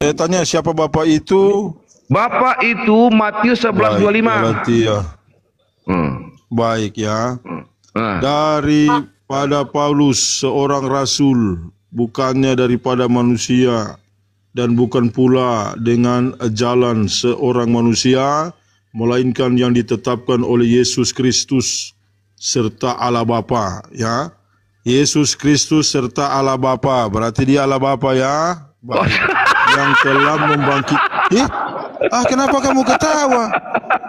Saya tanya siapa Bapak itu? Bapak itu Matius 11:25. Berarti ya. Baik ya. Daripada Paulus seorang rasul, bukannya daripada manusia, dan bukan pula dengan jalan seorang manusia, melainkan yang ditetapkan oleh Yesus Kristus serta Allah Bapa, ya. Yesus Kristus serta Allah Bapa, berarti dia Allah Bapa ya. Baik. Yang telah membangkit. Kenapa kamu ketawa?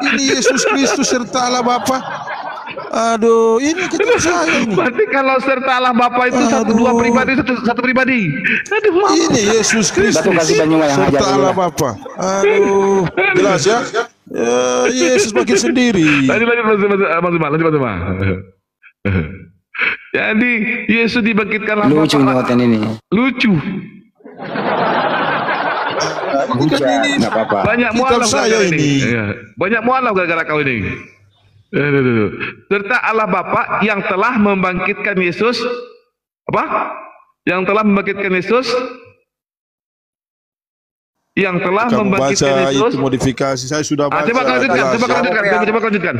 Ini Yesus Kristus serta Allah Bapa. Aduh, ini ketemu saya ini. Berarti kalau serta Allah Bapa itu dua pribadi, satu pribadi. Aduh, maaf. Ini Yesus Kristus serta Allah Bapa. Aduh, jelas ya? Yesus makin sendiri. Lanjut. Jadi Yesus dibangkitkan Allah Bapa. Lucu nyawatin ini. Lucu. Bukan ini. Nggak apa-apa. Banyak mualaf saya ini. Banyak mualaf gara-gara kau ini. Serta Allah Bapa yang telah membangkitkan Yesus, apa? Yang telah membangkitkan Yesus, yang telah Kamu membangkitkan baca Yesus. itu modifikasi, saya sudah baca. Coba lanjutkan.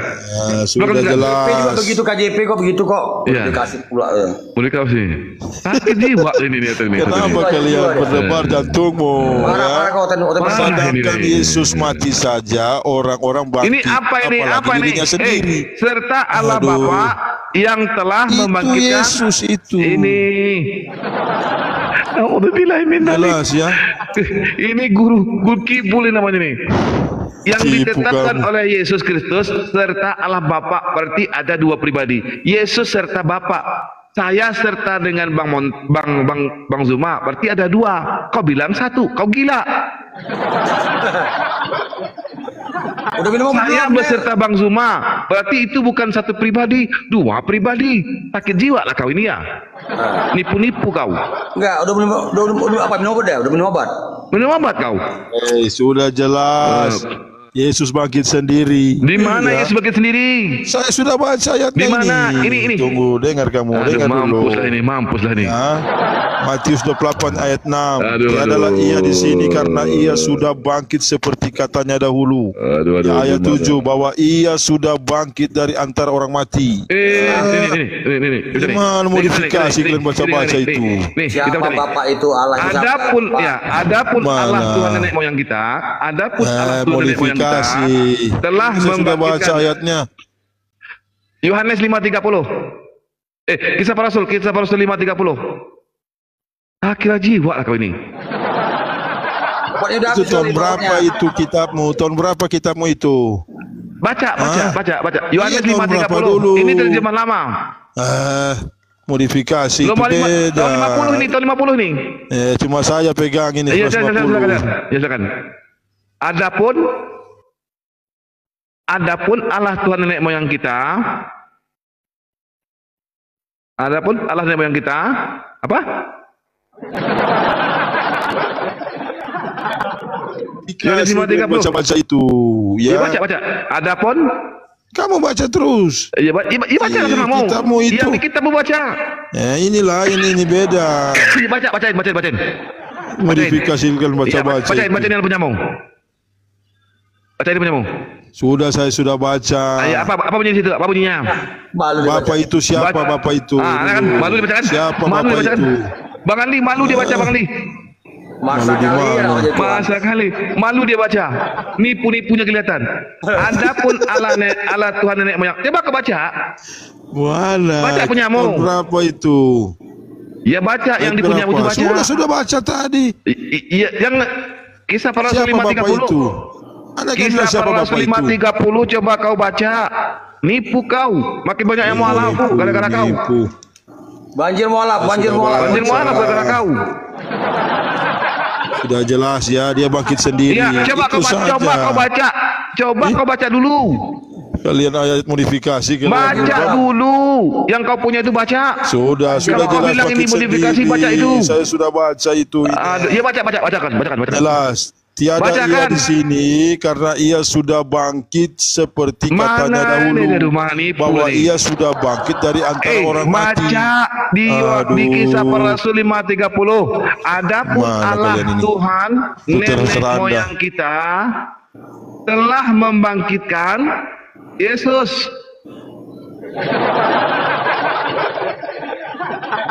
Sudah jelas. KJP juga begitu, KJP kok begitu kok. Dikasih pula. Modifikasi. Sakit jiwa ini. Kenapa kalian berdebar jantungmu? Marah kau Sedangkan Yesus mati saja, orang-orang bangkit. Ini apa ini? Dirinya sendiri. Serta Allah Bapa yang telah membangkitkan Yesus itu. Ini. Jelas ya. Ini guru kibul namanya nih. Yang ditetapkan oleh Yesus Kristus serta Allah Bapa, berarti ada dua pribadi. Yesus serta Bapa. Saya serta dengan Bang Zuma, berarti ada dua. Kau bilang satu, kau gila. Udah minum Saya beserta Bang Zuma, berarti itu bukan satu pribadi, dua pribadi. Sakit jiwa lah kau ini ya. Nipu-nipu kau. Enggak, udah minum apa? Minum obat dah, udah minum obat. Minum obat kau. Sudah jelas. Yesus bangkit sendiri. Di mana Yesus bangkit sendiri? Saya sudah baca ayatnya. Di mana? Ini. Tunggu, dengar kamu, dengar dulu. Mampus lah ini. Matius 28 ayat 6. Adalah ia di sini karena ia sudah bangkit seperti katanya dahulu. Ayat 7 bahwa ia sudah bangkit dari antara orang mati. Ini. Gimana modifikasi kalian baca-baca itu? Siapa Bapak itu Allah? Adapun Allah Tuhan nenek moyang kita, adapun Allah Tuhan nenek moyang kita telah sudah baca membangkitkan. ayatnya. Yohanes 5:30. Kisah para Rasul 5:30. Kira jiwa lah kau ini. Itu tahun berapa itu kitabmu? Tahun berapa kitabmu itu? Baca. Yohanes 5:30. Ini terjemahan lama. Modifikasi itu beda. Tahun 50 nih. Cuma saya pegang ini. Ya, silakan. Adapun Allah Tuhan nenek moyang kita. Adapun Allah nenek moyang kita apa? Yohanes 5:30. Baca itu, ya. Baca. Adapun kamu baca terus. Iya baca sama kitabmu itu. Iya, kita mau baca. Inilah ini beda. Bacain. Modifikasi kalian baca. Bacain yang penyambung. Bacain penyambung. Saya sudah baca. Apa bunyi situ? Apa bunyinya? Bapak itu siapa? Bapak itu. Kan malu dibacakan. Siapa Bapak itu? Bang Andi malu dia baca Bang Andi. Masa kali malu dia baca. Nipu-nipunya kelihatan. Adapun Allah Tuhan nenek moyang. Coba kau baca. Mana? Baca penyambung. Berapa itu? Ya baca yang di penyambung itu baca. Sudah baca tadi. Iya, yang Kisah para Rasul 5:30. Kisah para Rasul 5:30 coba kau baca. Nipu kau. Makin banyak yang mualaf gara-gara kau. Banjir mualaf gara-gara kau. Sudah jelas ya, dia bangkit sendiri. Iya, coba kau baca dulu. Kalian ayat modifikasi baca dulu. Yang kau punya itu baca. Sudah jelas bilang ini modifikasi sendiri. Baca itu. Saya sudah baca itu. Ya bacakan. Jelas. Tiada Bacakan. ia di sini karena ia sudah bangkit seperti katanya dahulu bahwa ia sudah bangkit dari antara orang mati. Baca di Kisah Para Rasul 5:30. Adapun Allah Tuhan nenek moyang kita telah membangkitkan Yesus.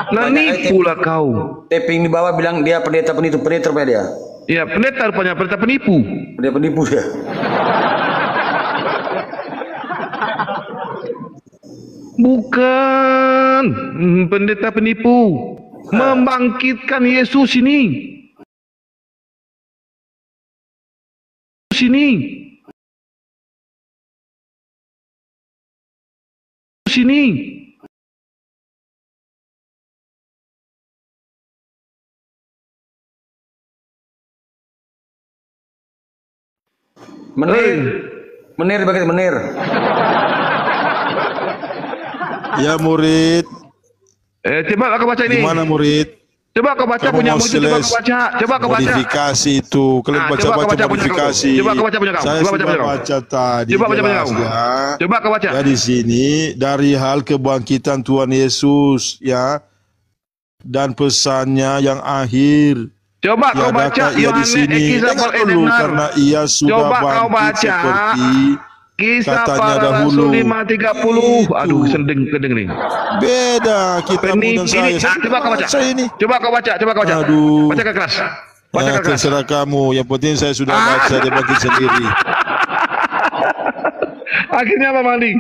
Nah, nipulah kau. Taping di bawah bilang dia pendeta penipu rupanya dia. Iya, pendeta rupanya, pendeta penipu. Pendeta penipu dia. Bukan pendeta penipu. Membangkitkan Yesus ini. Sini. Menir bagi menir. Ya murid. Coba kau baca ini. Gimana murid? Coba kau baca punya murid, coba kau baca. Coba kau baca. Modifikasi itu. Kalian baca modifikasi. Coba kau baca punya kau. Saya sudah baca tadi. Coba baca punya kau. Coba kau baca. Ya di sini dari hal kebangkitan Tuhan Yesus ya dan pesannya yang akhir. Coba kau baca Yohanes Kisah Para Rasul karena ia sudah bangkit seperti Kisah katanya Para dahulu. Rasul 5:30. Aduh, kedeng nih. Beda kitabmu dan saya. Coba kau baca. Ini. Coba kau baca. Aduh. Baca ke kelas. Baca ke kelas. Terserah kamu. Yang penting saya sudah baca dia bangkit sendiri. Akhirnya apa Mandi?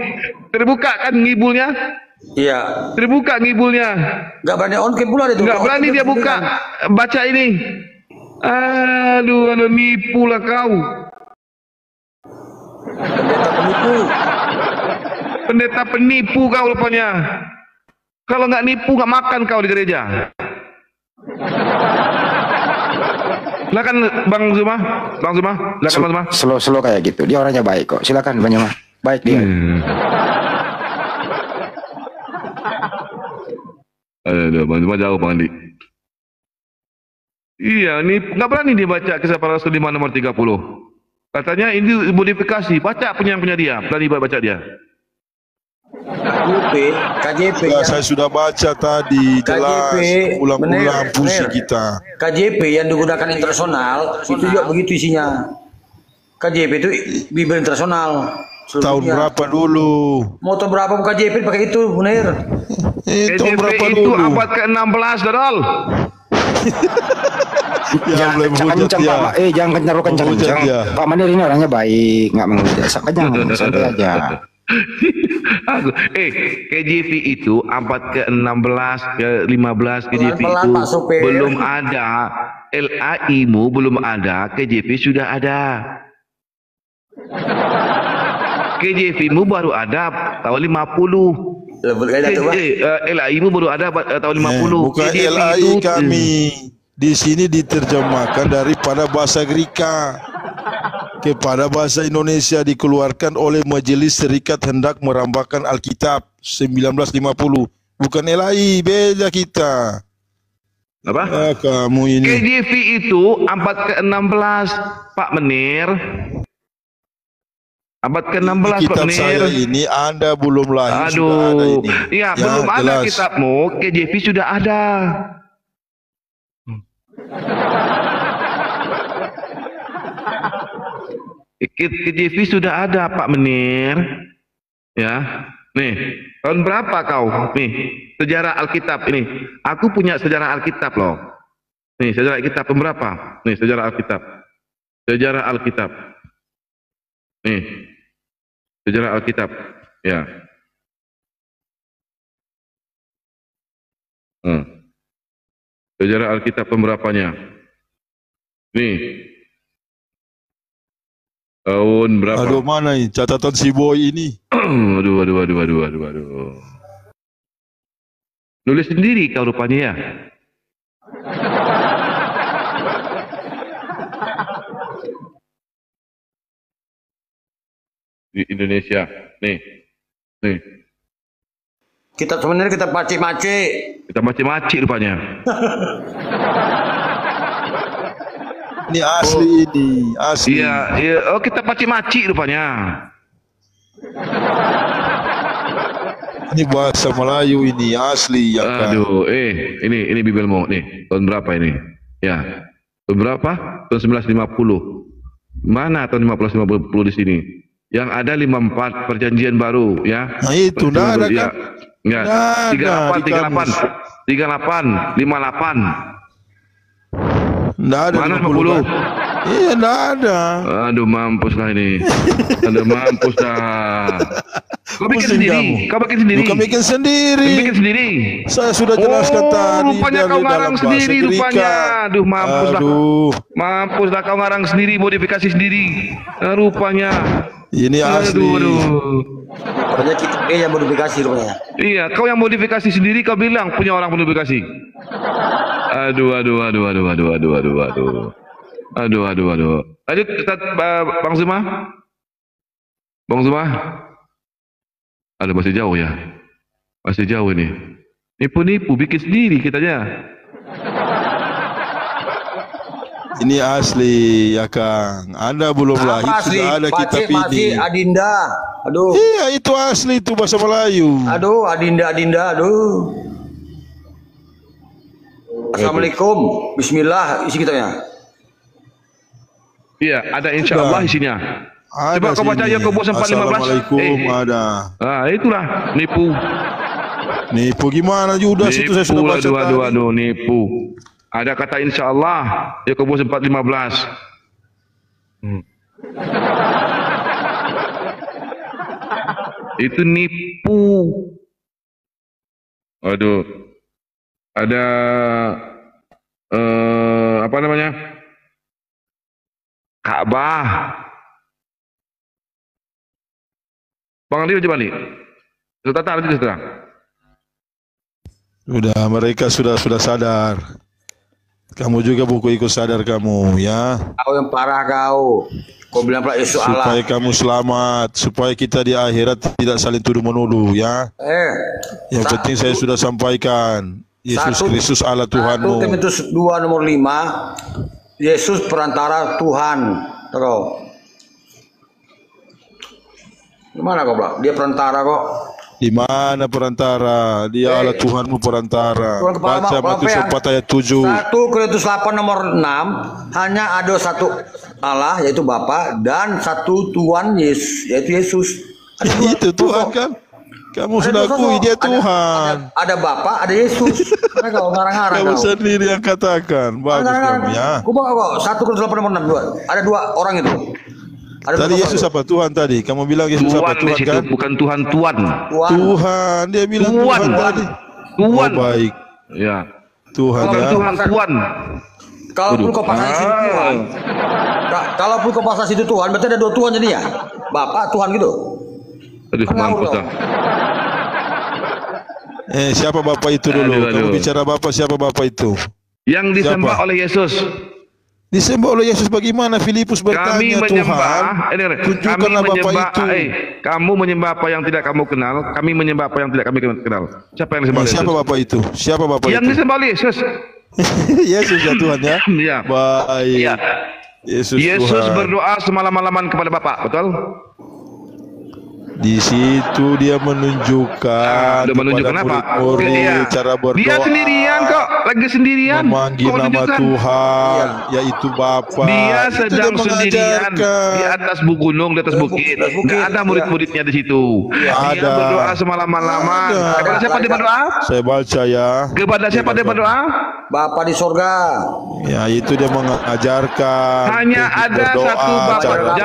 Terbuka kan ngibulnya? Iya. Terbuka ngibulnya. Enggak berani on cam pula itu. Enggak berani dia buka. Baca ini. Aduh, nipu lah kau. Pendeta penipu kau rupanya. Kalau nggak nipu nggak makan kau di gereja. Silakan Bang Zuma. Silakan Bang Zuma. Slow kayak gitu. Dia orangnya baik kok. Silakan Bang Zuma. Baik dia. Aduh, Bang Zuma jauh Bang Andi. Iya, ini nggak berani dia baca Kisah Para Rasul 5 nomor 30. Katanya ini modifikasi. Baca punya dia. Berani baca dia. KJP ya, saya sudah baca tadi jelas ulang-ulang pusing kita. KJP yang digunakan internasional itu juga begitu isinya. KJP itu Bible internasional. Tahun berapa dulu? Mau tahun berapa KJP pakai itu, Munir? Tahun berapa itu dulu? abad ke-16, Dodol. Jangan kencang ya. Pak. Jangan kencang. Pak Manir ini orangnya baik, nggak menghujat. Kencang, santai aja. KJV itu abad ke-16, ke-15 KJV itu belum ada. LAI-mu belum ada, KJV sudah ada. KJV-mu baru ada tahun 50. LAI-mu baru ada tahun 50. Bukan LAI kami. Di sini diterjemahkan daripada bahasa Greka kepada bahasa Indonesia, dikeluarkan oleh Majelis Serikat Hendak Merambahkan Alkitab 1950. Bukan LAI, beda kita. Apa? Kamu ini. KJV itu abad ke-16, Pak Menir. Abad ke-16, Pak Kitab Menir. saya ini Anda belum lahir. Aduh, sudah ada ini. Iya, Ya, belum ada jelas. kitabmu, KJV sudah ada. KJV sudah ada, Pak Menir. Ya, nih, tahun berapa kau? Nih, sejarah Alkitab ini. Aku punya sejarah Alkitab loh. Nih, sejarah Alkitab tahun berapa? Nih, sejarah Alkitab. Sejarah Alkitab. Nih, sejarah Alkitab. Ya. Sejarah Alkitab pemberapanya. Nih. Tahun berapa? Aduh, mana ini catatan si boy ini? Aduh. Nulis sendiri kau rupanya ya. Di Indonesia. Nih. Kita sebenarnya kita maci-maci. Kita maci-maci rupanya. Ini asli ini, asli. Iya, iya. Oh, kita maci-maci rupanya. Ini bahasa Melayu ini asli ya kan. Aduh, ini bibelmu nih. Tahun berapa ini? Ya. Tahun berapa? Tahun 1950. Mana tahun 1550 di sini? Yang ada 54 perjanjian baru ya. Nah itu enggak ada kan? Enggak. 38, 58. Enggak ada. Mana 50? Iya enggak ada. Aduh, mampus lah ini. Aduh, mampus dah. Kau bikin sendiri. Kau bikin sendiri. Bukan bikin sendiri. Bikin sendiri. Saya sudah jelaskan tadi. Rupanya kau ngarang sendiri rupanya. Aduh, mampus lah. Mampus lah kau ngarang sendiri, modifikasi sendiri. Rupanya. Ini asli. Aduh. Rupanya kita yang modifikasi rupanya. Iya, kau yang modifikasi sendiri, kau bilang punya orang modifikasi. Aduh. Lanjut, Bang Zuma. Bang Zuma. Ada masih jauh ya? Masih jauh ini. Nipu-nipu, bikin sendiri kitanya. Ini asli ya Kang. Anda belum lahir sudah ada kitab ini. Adinda. Aduh. Iya itu asli itu bahasa Melayu. Aduh, Adinda, aduh. Assalamualaikum. Bismillah isi kitabnya. Iya, ada insya Allah isinya. Ada coba kau baca Yakobus 4:15. Assalamualaikum ada. Ah, itulah nipu. Nipu gimana Judas itu saya sudah baca tadi. Aduh, nipu. Ada kata insya Allah Yakobus 4:15. Itu nipu. Aduh. Ada apa namanya? Ka'bah. Bang Andi coba nih. Sudah. Sudah, mereka sudah sadar. Kamu juga buku ikut sadar kamu ya. Kau yang parah kau. Kau bilang pula Yesus Allah. Supaya kamu selamat, supaya kita di akhirat tidak saling tuduh menuduh ya. Yang penting saya sudah sampaikan. Yesus Kristus Allah Tuhanmu. 1 Timotius 2 nomor 5. Yesus perantara Tuhan. Terus. Gimana kau bilang? Dia perantara kok. Di mana perantara? Dia Allah Tuhanmu perantara. Baca Matius 4 ayat 7. 1 Korintus 8 nomor 6. Hanya ada satu Allah yaitu Bapa dan satu Tuhan Yesus yaitu Yesus. Itu Tuhan kan? Kamu sudah akui dia Tuhan. Ada Bapa, ada Yesus. Karena kau ngarang-ngarang. Kamu sendiri yang katakan. Bagus kamu ya. Kau bawa 1 Korintus 8 nomor 6. Ada dua orang itu. Tadi Yesus apa? Tuhan tadi. Kamu bilang Yesus apa? Tuhan kan? Bukan Tuhan, Tuhan. Tuhan. Dia bilang Tuhan tadi. Tuhan. Oh, baik. Ya. Tuhan ya. Tuhan. Kalaupun kau pasang situ Tuhan. Kalaupun kau pasang situ Tuhan, berarti ada dua Tuhan jadi ya? Bapak Tuhan gitu. Aduh, mampus dah. Siapa Bapak itu dulu? Kamu bicara Bapak, siapa Bapak itu? Yang disembah oleh Yesus. Disembah oleh Yesus bagaimana? Filipus bertanya, Tuhan, tunjukkanlah Bapa itu. Kamu menyembah apa yang tidak kamu kenal, kami menyembah apa yang tidak kami kenal. Siapa yang disembah oleh Yesus? Siapa Bapak itu? Siapa Bapak itu? Yang disembah oleh Yesus. Yesus ya Tuhan ya? Iya. Baik. Iya. Yesus berdoa semalam-malaman kepada Bapa, betul? Di situ dia menunjukkan kepada murid-murid cara berdoa. Dia sendirian kok, lagi sendirian. Memanggil nama Tuhan, yaitu Bapa. Dia sedang sendirian di atas gunung, di atas bukit. Nggak ada murid-muridnya di situ. Dia berdoa semalam-malaman. Kepada siapa dia berdoa? Saya baca ya. Kepada siapa dia berdoa? Bapa di sorga. Ya itu dia mengajarkan. Hanya ada satu Bapa.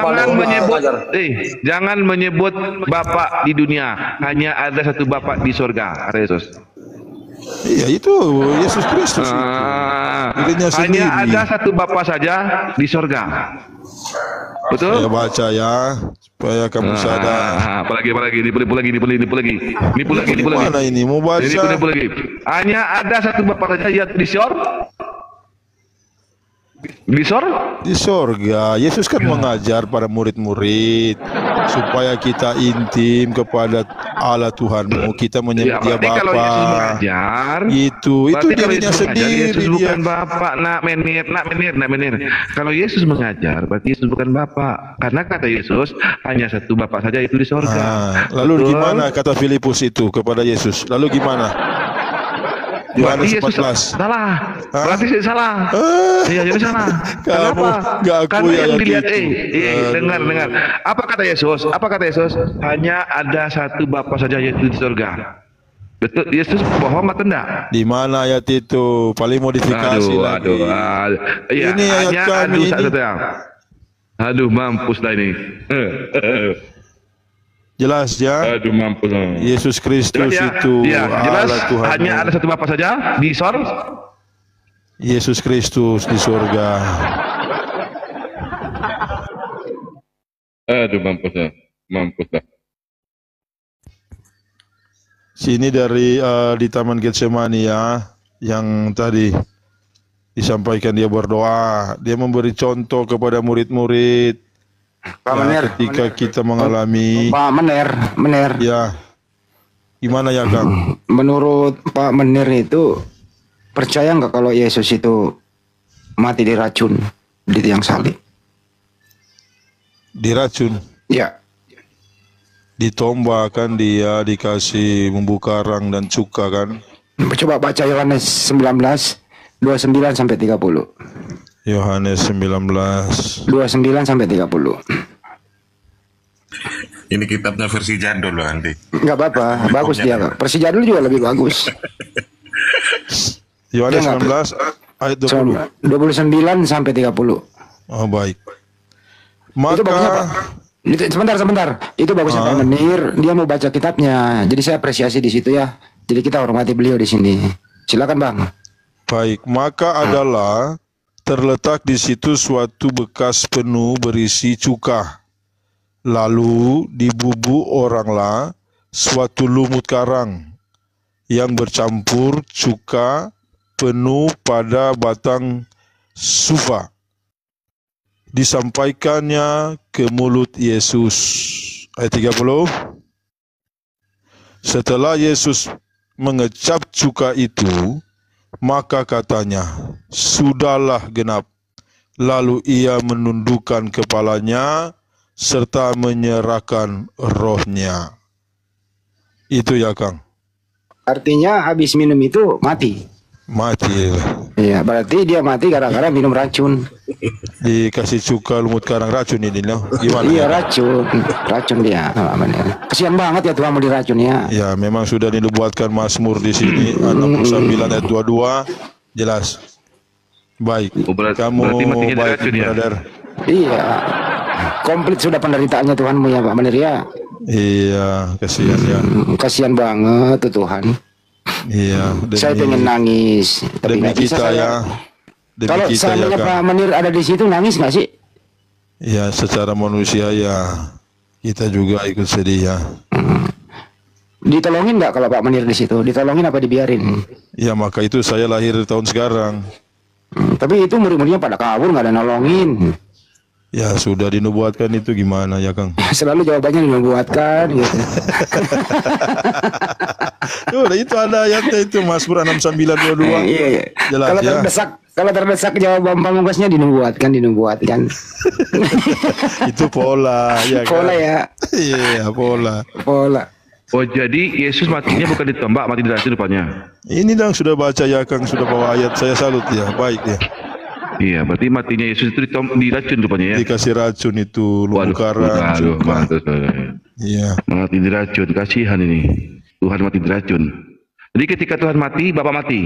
Jangan menyebut Bapa di dunia, hanya ada satu Bapa di surga, kata Yesus. Iya itu Yesus Kristus. Hanya ada satu Bapa saja di surga. Betul? Saya baca ya, supaya kamu sadar. Apalagi, nipu lagi. Mana ini mau baca? Nipu lagi. Hanya ada satu Bapa saja yang di surga. Di surga? Di surga. Yesus kan mengajar para murid-murid supaya kita intim kepada Allah Tuhanmu, kita menyebut dia berarti kalau Yesus Bapa. mengajar, Itu berarti kalau dirinya Yesus mengajar, sendiri Yesus dia. bukan Bapak, nak menir. Kalau Yesus mengajar, berarti Yesus bukan Bapak. Karena kata Yesus hanya satu Bapak saja, itu di sorga. Lalu Betul? gimana kata Filipus itu kepada Yesus? Lalu gimana? Berarti Yohanes Yesus 14. salah. Berarti saya salah. Iya, jadi salah. Kamu Kenapa? nggak akui Karena yang ayat dilihat, itu. dengar. Apa kata Yesus? Hanya ada satu Bapa saja, yaitu di surga. Betul, Yesus bohong atau enggak? Di mana ayat itu? Paling modifikasi lagi. Iya, Ini ayat hanya kami ini. satu yang. Aduh, mampus lah ini. Jelas ya. Aduh, mampus. Yesus Kristus itu jelas Allah Tuhan. hanya ada satu Bapa saja di sorga. Yesus Kristus di surga. Aduh, mampus lah. Sini dari di Taman Getsemani ya, yang tadi disampaikan dia berdoa, dia memberi contoh kepada murid-murid. Pak Menir, Ketika kita mengalami, Pak Menir. ya, gimana ya Kang? Menurut Pak Menir itu percaya nggak kalau Yesus itu mati diracun di tiang salib? Diracun, Ya, ditombak kan dia, dikasih bumbu karang dan cuka kan? coba baca Yohanes 19 29 sampai 30. Yohanes 19. 29 sampai 30. Ini kitabnya versi jadul loh nanti. Enggak apa-apa, bagus dia, Pak. Versi jadul juga lebih bagus. Yohanes Dia nggak- 19 ayat 20. 29 sampai 30. Oh baik. Itu bagusnya, Pak. Maka Itu, sebentar. Itu bagusnya Pak Menir. Dia mau baca kitabnya. Jadi saya apresiasi di situ ya. Jadi kita hormati beliau di sini. Silakan Bang. baik, maka adalah terletak di situ suatu bekas penuh berisi cuka. Lalu dibubuk oranglah suatu lumut karang yang bercampur cuka penuh pada batang sufa. Disampaikannya ke mulut Yesus. Ayat 30. Setelah Yesus mengecap cuka itu, maka katanya, "Sudahlah genap." Lalu ia menundukkan kepalanya serta menyerahkan rohnya. Itu ya Kang. Artinya habis minum itu mati. Mati. Iya, berarti dia mati gara-gara minum racun. Dikasih cuka lumut karang racun ini loh. Gimana? Iya, ya? racun dia. Pak Menir. Kasihan banget ya Tuhan mau diracun ya. Ya, memang sudah dinubuatkan Mazmur di sini 69 ayat 22 jelas. Baik. Kamu berarti matinya baik, diracun ya? brother. Iya. Komplit sudah penderitaannya Tuhanmu ya Pak Menir ya. Iya, kasihan ya. Kasihan banget tuh Tuhan. Iya, Saya pengen nangis, tapi demi nggak bisa kita saya. ya. Demi Kalau kita ya seandainya Pak Kang. Menir ada di situ nangis nggak sih? Ya, secara manusia ya kita juga ikut sedih ya. Ditolongin nggak kalau Pak Menir di situ? Ditolongin apa dibiarin? Ya, maka itu saya lahir tahun sekarang. Tapi itu murid-muridnya pada kabur nggak ada nolongin. Ya, sudah dinubuatkan itu gimana ya Kang? Selalu jawabannya dibuatkan gitu. Tuh, itu ada ayatnya itu Mazmur 69:22. Iya. Jelas Kalau ya. terdesak jawaban pamungkasnya dinubuatkan. Itu pola ya kan. Pola ya. Iya, pola. Pola. Oh, jadi Yesus matinya bukan ditembak, mati diracun rupanya. Ini dong sudah baca ya Kang, sudah bawa ayat, saya salut ya. Baik ya. Iya, berarti matinya Yesus itu diracun rupanya ya. Dikasih racun itu lumut karang. Waduh, cuka. mantus. Iya. Mati diracun, kasihan ini. Tuhan mati diracun. Jadi ketika Tuhan mati, Bapak mati.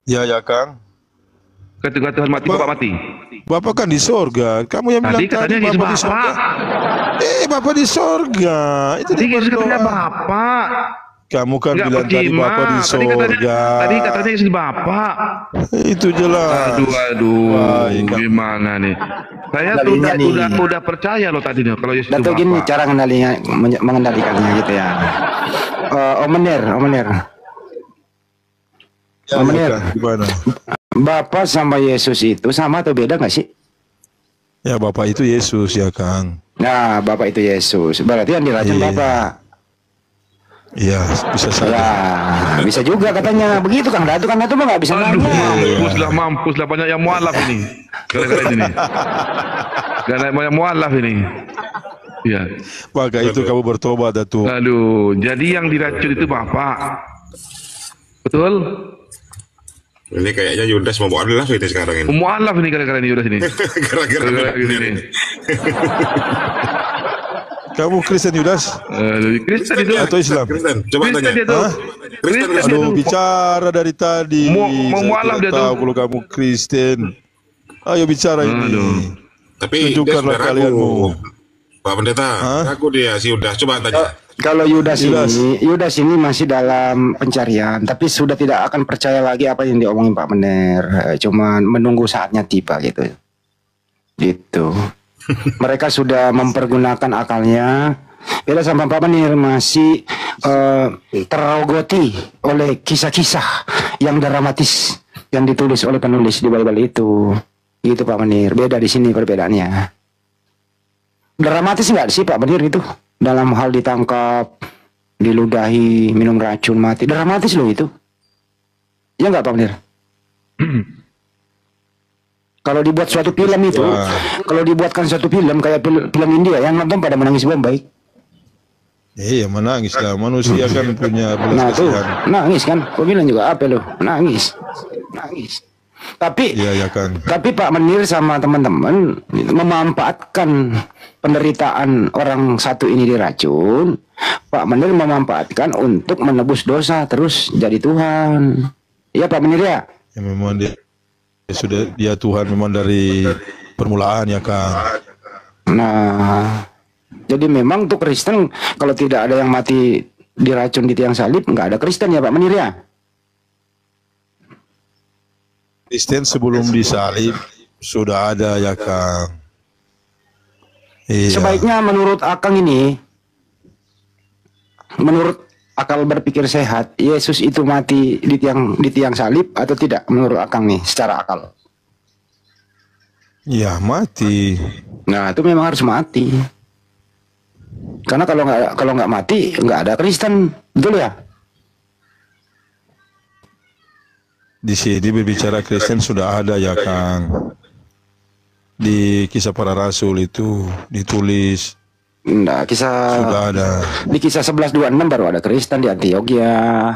Ya ya Kang. Ketika Tuhan mati, Bapak mati. Bapak kan di sorga. Kamu yang bilang Tadi katanya Yesus Bapak di sorga. Bapak. Bapak di sorga. Itu Tadi dia Yesus katanya berdoa. Bapak. Kamu kan Enggak bilang tadi percima. Bapak di sorga. Tadi katanya Yesus Bapak. Itu jelas. Aduh, Baik, Kang. gimana nih? Saya tuh Dalinya nih. udah percaya loh tadi nih kalau Yesus itu Dato gini Bapak. cara mengendalikannya gitu ya. Om Menir. Ya, Om Menir. Kang, gimana? Bapak sama Yesus itu sama atau beda nggak sih? Ya Bapak itu Yesus ya Kang. Nah, Bapak itu Yesus. Berarti yang diracun Iya. Bapak. Iya bisa saja. Ya, bisa juga katanya. Begitu Kang Datu. Kang Datu mah nggak bisa Aduh, nanya. mampus lah banyak yang mualaf ini. Gara-gara ini. Gara-gara banyak mualaf ini. Iya. Maka itu kamu bertobat Datu. Aduh, jadi yang diracun itu Bapak. Betul? Ini kayaknya Yudas mau mualaf ini sekarang ini. Mualaf ini gara-gara ini udah sini. Gara-gara Gini. ini. Kamu Kristen Yudas Kristen itu. atau Islam? Kristen, coba Kristen tanya. dia tuh. Hah? Kristen dia Aduh tuh. bicara dari tadi. Mau Saya mualaf tidak dia tahu tuh. kalau kamu Kristen. Ayo bicara ini. Aduh. Tapi dia Tunjukkanlah sudah ragu. kalianmu. Pak Pendeta, ragu dia si Yudas. Coba tanya. Kalau Yudas Yudas. ini masih dalam pencarian, tapi sudah tidak akan percaya lagi apa yang diomongin Pak Mener. Cuman menunggu saatnya tiba gitu. Gitu. Mereka sudah mempergunakan akalnya. Beda sama Pak Mener masih terrogoti oleh kisah-kisah yang dramatis yang ditulis oleh penulis di Bible itu. Gitu Pak Mener. Beda di sini perbedaannya. Dramatis nggak sih Pak Menir itu dalam hal ditangkap, diludahi, minum racun, mati. Dramatis loh itu. Ya nggak Pak Menir? Kalau dibuat suatu film itu, kalau dibuatkan suatu film kayak film India, yang nonton pada menangis Bombay. Iya menangis lah. Manusia kan punya belas Nah tuh, kasihan. nangis kan? Kau bilang juga apa loh? Nangis. Tapi Iya ya Kang. Tapi Pak Menir sama teman-teman memanfaatkan penderitaan orang satu ini diracun. Pak Menir memanfaatkan untuk menebus dosa terus jadi Tuhan. Iya Pak Menir ya? Ya memang dia sudah dia Tuhan memang dari permulaan ya Kang. Nah, jadi memang untuk Kristen kalau tidak ada yang mati diracun di tiang salib nggak ada Kristen ya Pak Menir ya? Kristen sebelum disalib sudah ada ya Kang. Iya. Sebaiknya menurut Akang ini, menurut akal berpikir sehat, Yesus itu mati di tiang salib atau tidak menurut Akang nih secara akal? Ya mati. Nah itu memang harus mati. Karena kalau nggak mati nggak ada Kristen, betul ya? Di sini berbicara Kristen sudah ada ya Kang. Di Kisah Para Rasul itu ditulis Nah, sudah ada. di kisah 11:26 baru ada Kristen di Antioquia.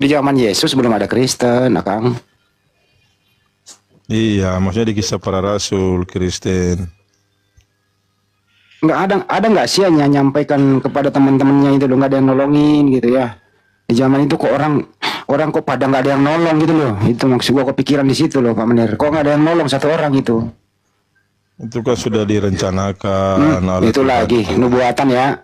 Di zaman Yesus belum ada Kristen, Akang. Iya, maksudnya di Kisah Para Rasul Kristen. Nggak ada nggak sih yang nyampaikan kepada teman-temannya itu loh, nggak ada yang nolongin gitu ya. Di zaman itu kok orang kok pada nggak ada yang nolong gitu loh. Itu maksud gua kepikiran di situ loh Pak Menir. Kok nggak ada yang nolong satu orang itu? Itu kan sudah direncanakan oleh Itu Tuhan. lagi nubuatan ya.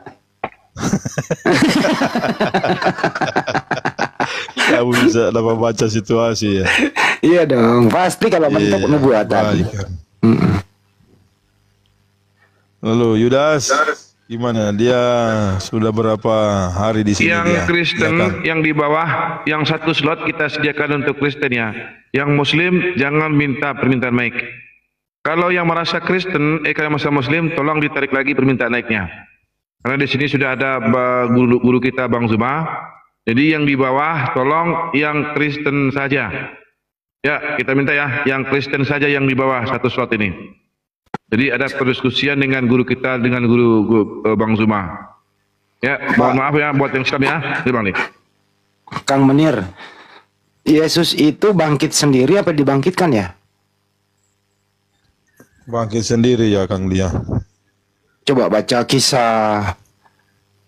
Kamu bisa dapat baca situasi ya. Iya dong, pasti kalau mentok Iya, nubuatan. baik, kan. Lalu Yudas gimana? Dia sudah berapa hari di sini? Yang dia? Kristen Ya, Kang? yang di bawah, yang satu slot kita sediakan untuk Kristen ya. Yang Muslim jangan minta permintaan naik. Kalau yang merasa Kristen, kalau merasa Muslim, tolong ditarik lagi permintaan naiknya. Karena di sini sudah ada guru kita Bang Zuma. Jadi yang di bawah, tolong yang Kristen saja. Ya, kita minta ya, yang Kristen saja yang di bawah satu slot ini. Jadi ada perdiskusian dengan guru kita, dengan guru Bang Zuma. Ya, mohon maaf ya buat yang Islam ya. Terima kasih. Kang Menir, Yesus itu bangkit sendiri apa dibangkitkan ya? Bangkit sendiri ya Kang dia. Coba baca kisah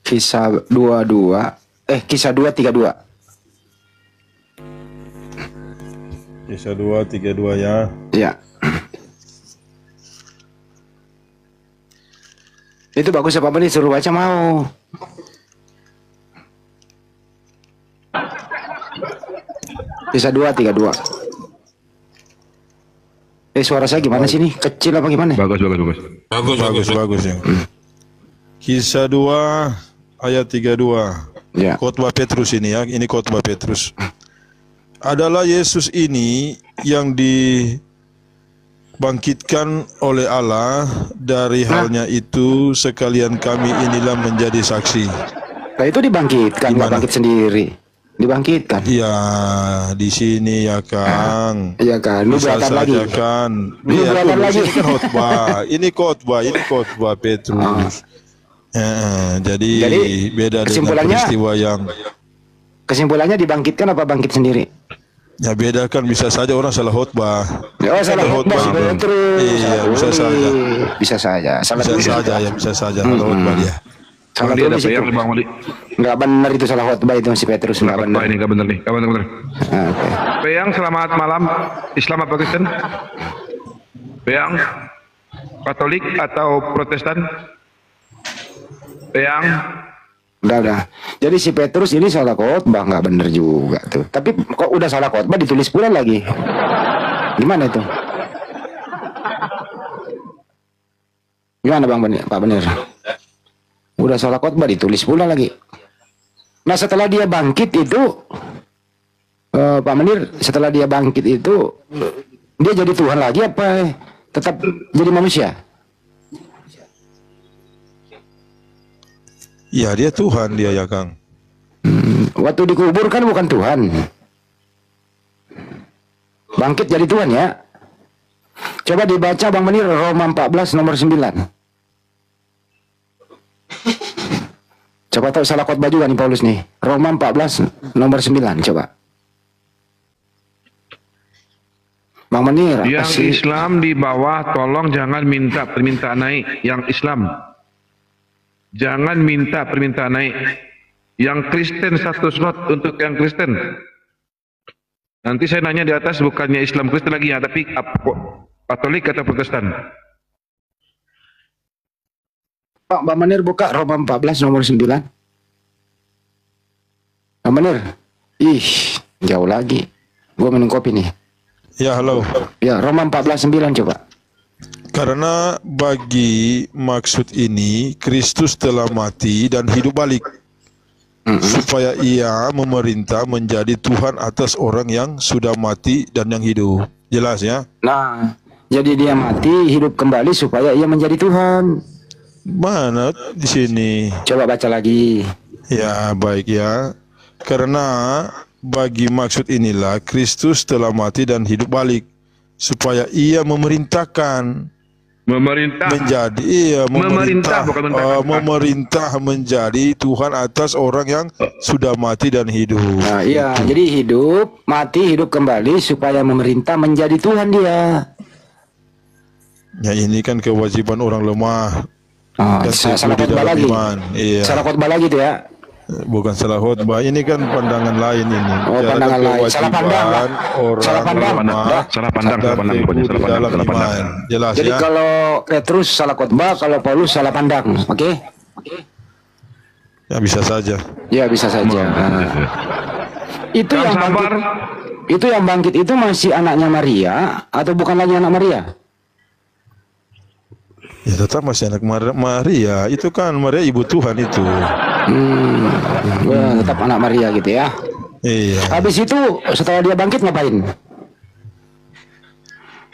22, kisah 2:32. Kisah 2:32 ya. Ya. Itu bagus ya Pak Menir, suruh baca mau. Kisah 2:32. Suara saya gimana sih nih? Kecil apa gimana? Bagus. Bagus ya. Kisah 2 ayat 32. Ya. Khotbah Petrus ini ya, ini khotbah Petrus. Adalah Yesus ini yang bangkitkan oleh Allah dari halnya itu, sekalian kami inilah menjadi saksi. Nah itu dibangkitkan, nggak bangkit sendiri. Dibangkitkan. Iya, di sini ya Kang. Iya kan, lu Bisa berangkat saja lagi. kan. Lu Iya, berangkat lagi. ini kan khotbah. Ini khotbah Petrus. Jadi beda dengan kesimpulannya- peristiwa yang Kesimpulannya dibangkitkan apa bangkit sendiri? ya beda kan, bisa saja orang salah khotbah. Oh salah khotbah itu. terus. Iya, bisa saja. Bisa saja. Salah Bisa tulis. saja ya, bisa saja salah khotbah dia. Salah Mali ada tulis itu. peyang Bang Mali. Nggak benar itu salah khotbah itu si Petrus, nggak benar. Khotbah ini nggak benar nih, nggak benar. Oke. Peyang, selamat malam. Islam apa Kristen? Peyang, Katolik atau Protestan? Peyang, Udah. Jadi si Petrus ini salah khotbah, nggak benar juga tuh. Tapi kok udah salah khotbah ditulis pula lagi. Gimana itu? Gimana Bang Benir? Pak Benir? Udah salah khotbah ditulis pula lagi. Nah setelah dia bangkit itu, Pak Menir, setelah dia bangkit itu, dia jadi Tuhan lagi apa tetap jadi manusia? Ya dia Tuhan dia ya Kang. Waktu dikubur kan bukan Tuhan. Bangkit jadi Tuhan ya. Coba dibaca Bang Menir Roma 14 nomor 9. Coba tahu salah khotbah juga nih Paulus nih. Roma 14 nomor 9 coba. Bang Menir, apa yang sih? Islam di bawah, tolong jangan minta permintaan naik. Yang Islam, jangan minta permintaan naik. Yang Kristen satu slot untuk yang Kristen. Nanti saya nanya di atas, bukannya Islam Kristen lagi ya, tapi Katolik atau Protestan. Pak Bang Menir buka Roma 14 nomor 9. Bang Menir, jauh lagi. Gua minum kopi nih. Ya halo. Ya, Roma 14:9 coba. Karena bagi maksud ini Kristus telah mati dan hidup balik, supaya ia memerintah menjadi Tuhan atas orang yang sudah mati dan yang hidup. Jelas ya? Nah, jadi dia mati, hidup kembali supaya ia menjadi Tuhan. Mana di sini? Coba baca lagi. Ya baik ya. Karena bagi maksud inilah Kristus telah mati dan hidup balik, supaya ia memerintahkan Memerintah. memerintah bukan mentahkan. memerintah menjadi Tuhan atas orang yang sudah mati dan hidup. Nah, iya, jadi hidup, mati, hidup kembali supaya memerintah menjadi Tuhan dia. Ya ini kan kewajiban orang lemah. Oh, Dan salah teguh di khotbah dalam lagi. iman. Iya. Salah khotbah lagi tuh ya. Bukan salah khotbah, ini kan pandangan lain ini. Oh, Jalan pandangan lain. Salah pandang, Pak. orang Salah pandang. lemah Salah pandang, dan salah pandang, teguh pokoknya di salah pandang, dalam salah pandang. iman. Jelas Jadi ya. kalau Petrus salah khotbah, kalau Paulus salah pandang. Oke? Ya bisa saja. Ya bisa saja. Nah, itu Kang yang sabar. bangkit. Itu yang bangkit itu masih anaknya Maria atau bukan lagi anak Maria? Ya tetap masih anak Maria. Itu kan Maria ibu Tuhan itu. Wah, tetap anak Maria gitu ya. Iya. Habis itu setelah dia bangkit ngapain?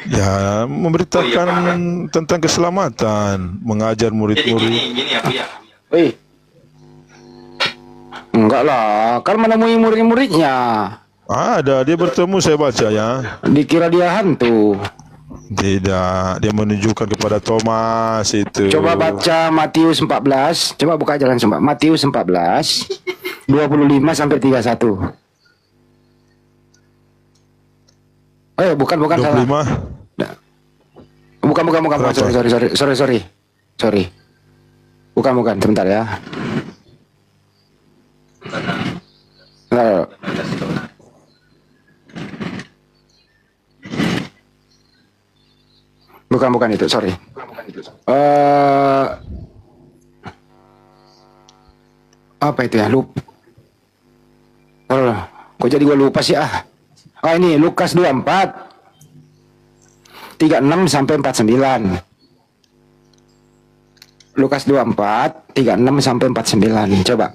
Ya memberitakan tentang keselamatan, mengajar murid-murid. Wih. Enggak lah, kan menemui murid-muridnya. Ada, dia bertemu, saya baca ya. Dikira dia hantu. Tidak, dia menunjukkan kepada Thomas itu. Coba baca Matius 14. Coba buka jalan sempat. Matius 14 25 sampai 31. Oh, bukan 25. salah. Nah. Bukan. Berapa? Sorry. Bukan, sebentar ya. Bentar. Bukan itu, sorry. Apa itu ya? Kok jadi gua lupa sih ah. Oh ini Lukas 24 36 sampai 49. Lukas 24 36 sampai 49. Coba.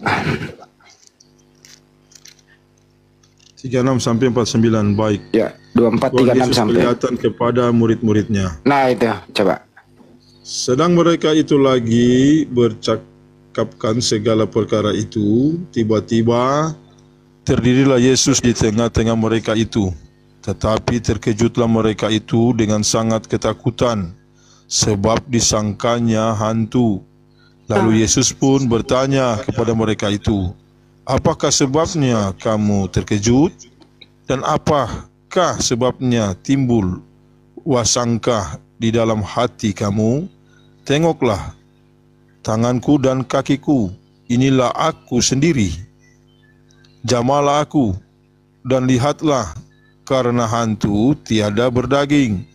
36 sampai 49. Baik. Ya, 24, Tuhan 36 Yesus sampai. kelihatan kepada murid-muridnya. Nah itu, coba. Sedang mereka itu lagi bercakapkan segala perkara itu, tiba-tiba terdirilah Yesus di tengah-tengah mereka itu. Tetapi terkejutlah mereka itu dengan sangat ketakutan, sebab disangkanya hantu. Lalu Yesus pun bertanya kepada mereka itu, apakah sebabnya kamu terkejut? Dan apakah sebabnya timbul wasangka di dalam hati kamu? Tengoklah tanganku dan kakiku, inilah aku sendiri. Jamalah aku dan lihatlah, karena hantu tiada berdaging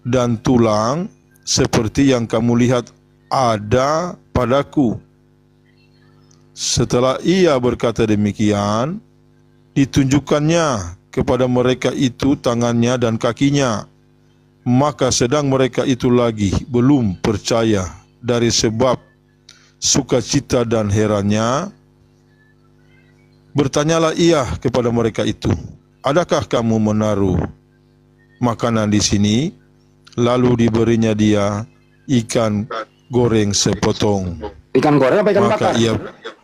dan tulang seperti yang kamu lihat ada padaku. Setelah ia berkata demikian, ditunjukkannya kepada mereka itu tangannya dan kakinya. Maka sedang mereka itu lagi belum percaya dari sebab sukacita dan herannya, bertanyalah ia kepada mereka itu, adakah kamu menaruh makanan di sini? Lalu diberinya dia ikan goreng sepotong. Ikan goreng apa ikan Maka bakar? ia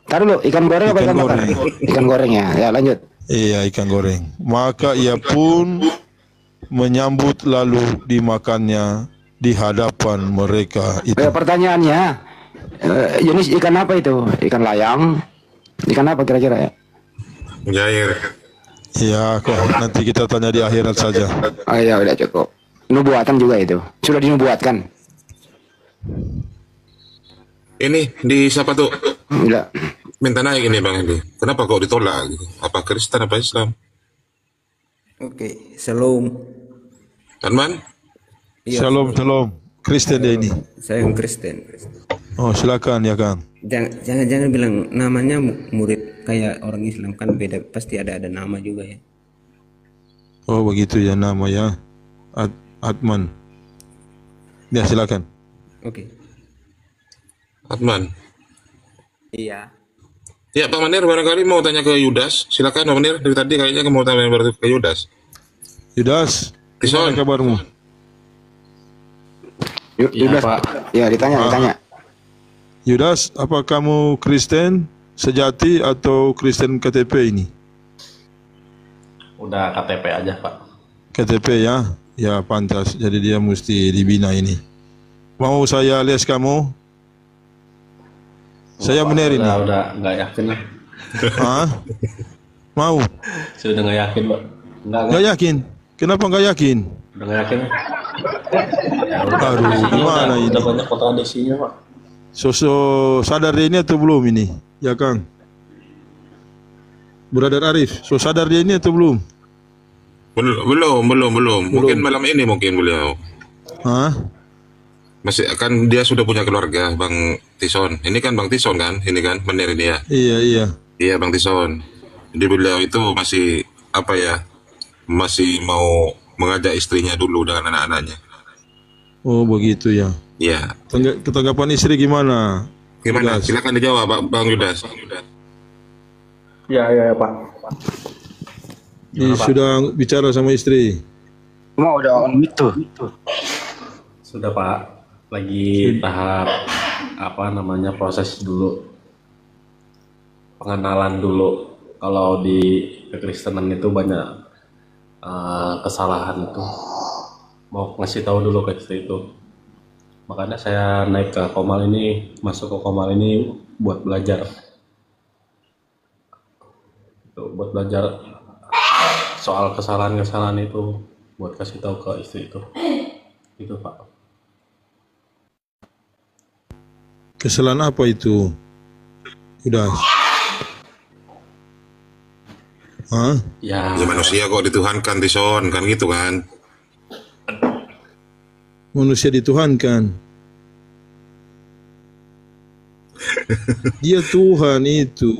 Taruh dulu, ikan goreng apa Ikan ikan bakar? goreng. Ikan goreng ya. Ya lanjut. Iya, ikan goreng. Maka ia pun menyambut lalu dimakannya di hadapan mereka itu. Pertanyaannya, jenis ikan apa itu? Ikan layang? Ikan apa kira-kira ya? Jair. Ya, kok nanti kita tanya di akhirat saja. Oh ya udah cukup. Nubuatan juga itu. Sudah dinubuatkan. Ini di siapa tuh? Enggak. Minta naik ini Bang Andi. Kenapa kok ditolak? Gitu? Apa Kristen apa Islam? Oke, shalom. Tanman? Iya, Shalom, shalom. Kristen dia ini. saya yang Kristen. Oh, silakan ya, Kang. Jangan bilang namanya murid kayak orang Islam, kan beda, pasti ada nama juga ya. Oh, begitu ya nama ya. Atman. Ya, silakan. Oke. Atman. Iya. Ya Pak Manir barangkali mau tanya ke Yudas. Silakan Pak Manir, dari tadi kayaknya mau tanya ke Yudas. Yudas, Tison. gimana kabarmu? Yudas. Ya ditanya. Yudas, apa kamu Kristen sejati atau Kristen KTP ini? Udah KTP aja Pak. KTP ya? Ya pantas, jadi dia mesti dibina ini. Mau saya les kamu? Saya benar ini. Udah nggak yakin lah. Hah? Mau? Sudah nggak yakin Pak. Nggak yakin? Kenapa nggak yakin? Udah nggak yakin. Aduh, gimana ini? Udah banyak kontradisinya Pak. So sadar dia ini atau belum ini? Ya Kang? Brother Arif, so sadar dia ini atau belum? Belum. Mungkin malam ini mungkin beliau. Hah? Masih kan dia sudah punya keluarga Bang Tison. Ini kan Bang Tison kan? Ini kan Manir ini ya. Iya. Iya Bang Tison. Jadi beliau itu masih apa ya? Masih mau mengajak istrinya dulu dengan anak-anaknya. Oh begitu ya. Iya. Ketanggapan istri gimana? Gimana? Yudas. Silakan dijawab Bang Yudas. Ya Pak. Sudah bicara sama istri. Cuma udah on mic tuh. Sudah Pak. Lagi tahap proses dulu. Pengenalan dulu. Kalau di kekristenan itu banyak kesalahan itu. Mau ngasih tahu dulu ke istri itu. Makanya saya naik ke Komal ini, masuk ke Komal ini buat belajar. Buat belajar soal kesalahan-kesalahan itu, buat kasih tahu ke istri itu. Itu Pak. Kesalahan apa itu? Udah. Hah? Ya, Ya manusia kok dituhankan Tison kan gitu kan. Manusia dituhankan. Dia Tuhan itu.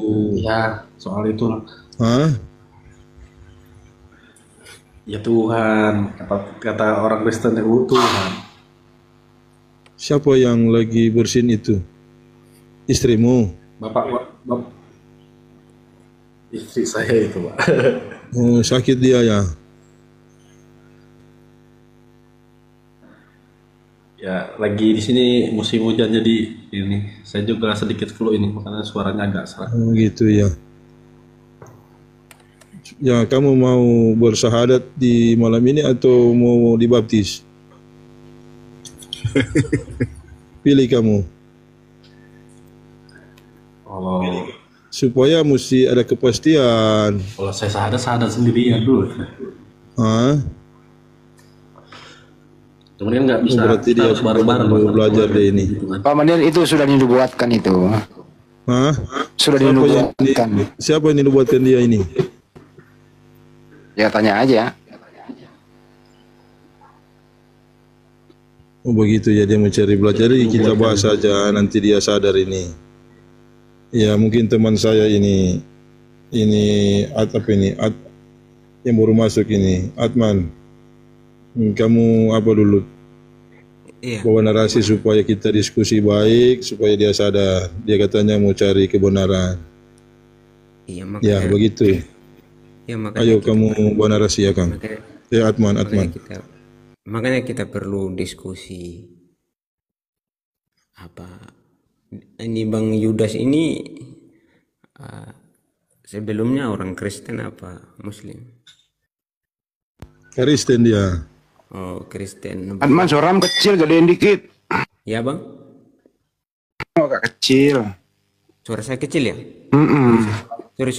ya soal itu. Hah? Ya Tuhan, kata orang Kristen itu Tuhan. Siapa yang lagi bersin itu? Istrimu. Bapak istri saya itu Pak. Oh, sakit dia ya. Ya, lagi di sini musim hujan jadi ini saya juga sedikit flu ini, makanya suaranya agak serak. Oh, gitu ya. Ya, kamu mau bersyahadat di malam ini atau mau dibaptis? Pilih kamu. Supaya mesti ada kepastian. Kalau saya sadar sendirian dulu. Hah? Cuman kan nggak bisa. Berarti dia harus bareng-bareng belajar deh ini. Pak Mandir itu sudah dinubuatkan itu. Hah? Sudah Siapa dinubuatkan. Siapa yang dinubuatkan dia ini? Ya tanya aja. Oh begitu ya, dia mencari belajar. Jadi kita bahas saja, nanti dia sadar ini. Ya mungkin teman saya ini yang baru masuk ini, Atman. Kamu apa dulu? Iya. Bawa narasi supaya kita diskusi baik, supaya dia sadar. Dia katanya mau cari kebenaran. Iya, Ya begitu. Ya, makanya Ayo kita kamu bawa narasi ya Kang. Ya Atman. makanya kita perlu diskusi apa ini Bang Yudas ini sebelumnya orang Kristen apa Muslim? Kristen dia. Oh, Kristen. Atman suaram kecil, gedein dikit. Ya Bang, Oh, agak kecil. suara saya kecil ya? Sorry.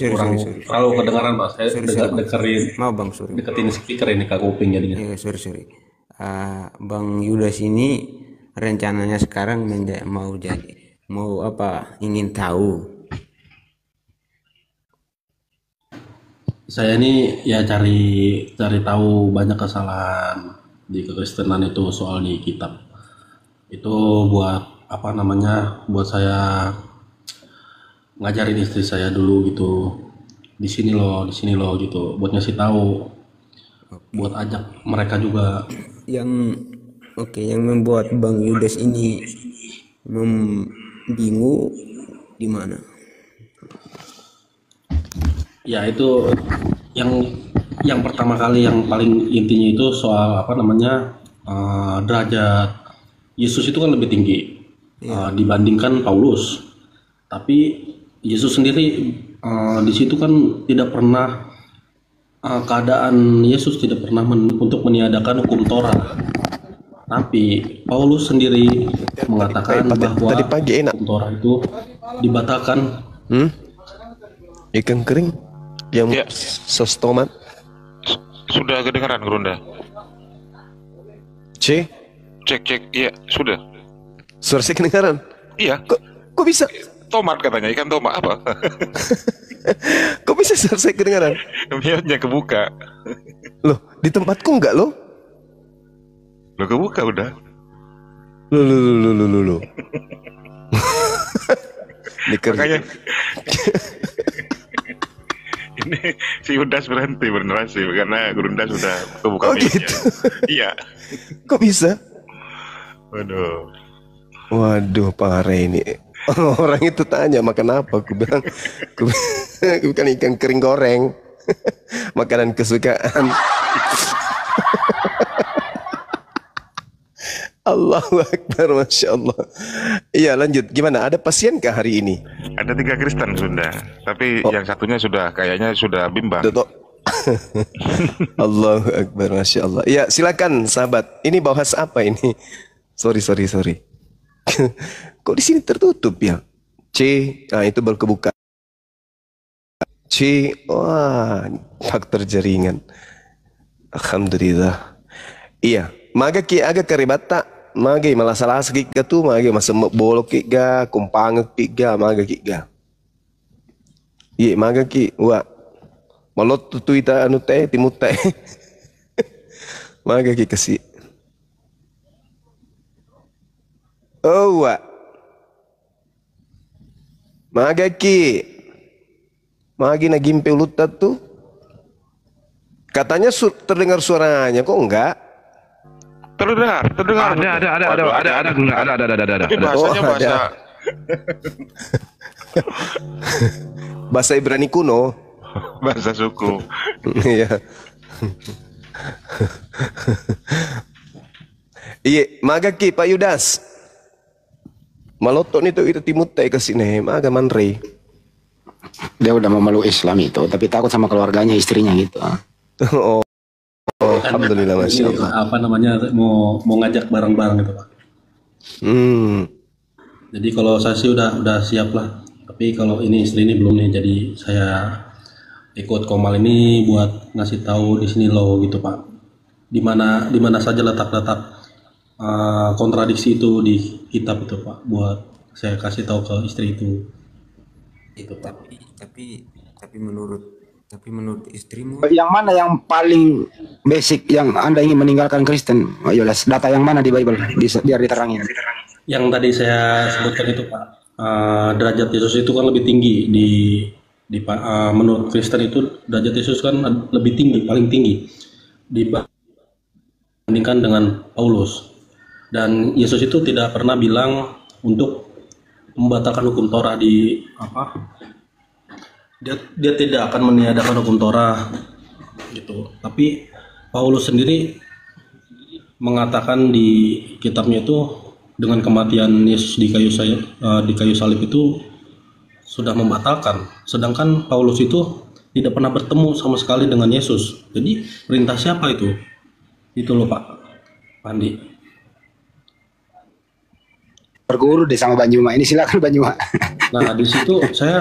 Terlalu kedengaran Pak. Saya deketin Mau Bang, sorry. deketin speaker ini ke kuping jadinya. Ya, sorry. Bang Yudas ini rencananya sekarang mau apa? Ingin tahu. Saya ini ya cari tahu banyak kesalahan di kekristenan itu soal di kitab. Itu buat apa namanya? Buat saya ngajarin istri saya dulu gitu. Di sini loh gitu. Buat ngasih tahu. Buat ajak mereka juga. Yang membuat Bang Yudas ini bingung di mana? Ya itu yang pertama kali yang paling intinya itu soal apa namanya derajat Yesus itu kan lebih tinggi dibandingkan Paulus. Tapi Yesus sendiri di situ kan tidak pernah keadaan Yesus tidak pernah untuk meniadakan hukum Torah. Tapi Paulus sendiri mengatakan bahwa tadi pagi enak hukum Torah itu dibatalkan. Ikan kering yang Ya. sos tomat. Sudah kedengaran Gerunda? C, Cek, iya sudah. suara saya kedengaran. Iya, Kok bisa? tomat katanya, ikan tomat apa? Kok bisa suara saya kedengaran? Mute-nya kebuka. Loh, di tempatku enggak loh. Lo kebuka udah. Loh. Ini Makanya ini si Udas berhenti bernarasi karena Gerunda sudah kebuka mute-nya. gitu. Iya. Kok bisa? Waduh. Parah ini. Orang itu tanya makan apa? Aku bilang, bukan ikan kering goreng. Makanan kesukaan. Allahu Akbar, Masya Allah. Iya lanjut, gimana? Ada pasien kah hari ini? Ada 3 Kristen Sunda, tapi yang satunya kayaknya sudah bimbang. Dato. Allahu Akbar, Masya Allah. Ya silakan sahabat. Ini bahas apa ini? Sorry. Kok di sini tertutup ya? C, nah itu baru kebuka. C, wah, faktor jaringan. Alhamdulillah. Iya, maga ki aga karibata, maga malah sekik tu, maga masa bolok ki ga, kumpang ki ga, maga ki ga. Iya, maga ki, wah, malot tu ita anu teh timut teh. Maga ki kasi. Oh, wah. Maga ki. Magi nagimpe ulutat tuh. Katanya terdengar suaranya, kok enggak? Terdengar. Ada. Tapi bahasanya Oh, ada. bahasa Bahasa Ibrani kuno. bahasa suku. Iya. Iya, maga ki Pak Yudas. Malotok nih tuh itu timut ke sini, maga manre. Dia udah mau meluk Islam itu, tapi takut sama keluarganya, istrinya gitu. Oh, alhamdulillah, masya Allah. Apa namanya, mau ngajak bareng-bareng gitu Pak. Jadi kalau saya sih udah siap lah. Tapi kalau ini istri ini belum nih, jadi saya ikut Komal ini buat ngasih tahu di sini loh gitu Pak. Di mana saja letak-letak kontradiksi itu di kitab itu Pak, buat saya kasih tahu ke istri itu. Itu Pak. Tapi menurut istrimu Yang mana yang paling basic yang Anda ingin meninggalkan Kristen? Oh, Yudas, data yang mana di Bible? Biar diterangin. Yang tadi saya sebutkan itu Pak, derajat Yesus itu kan lebih tinggi menurut Kristen itu derajat Yesus kan lebih tinggi, paling tinggi dibandingkan dengan Paulus. Dan Yesus itu tidak pernah bilang untuk membatalkan hukum Torah dia tidak akan meniadakan hukum Torah gitu. Tapi Paulus sendiri mengatakan di kitabnya itu dengan kematian Yesus di kayu salib itu sudah membatalkan. Sedangkan Paulus itu tidak pernah bertemu sama sekali dengan Yesus. Jadi perintah siapa itu? Itu loh Pak Pandi. Berguru deh sama Banyuma. Ini silakan Banyuma. Nah di situ saya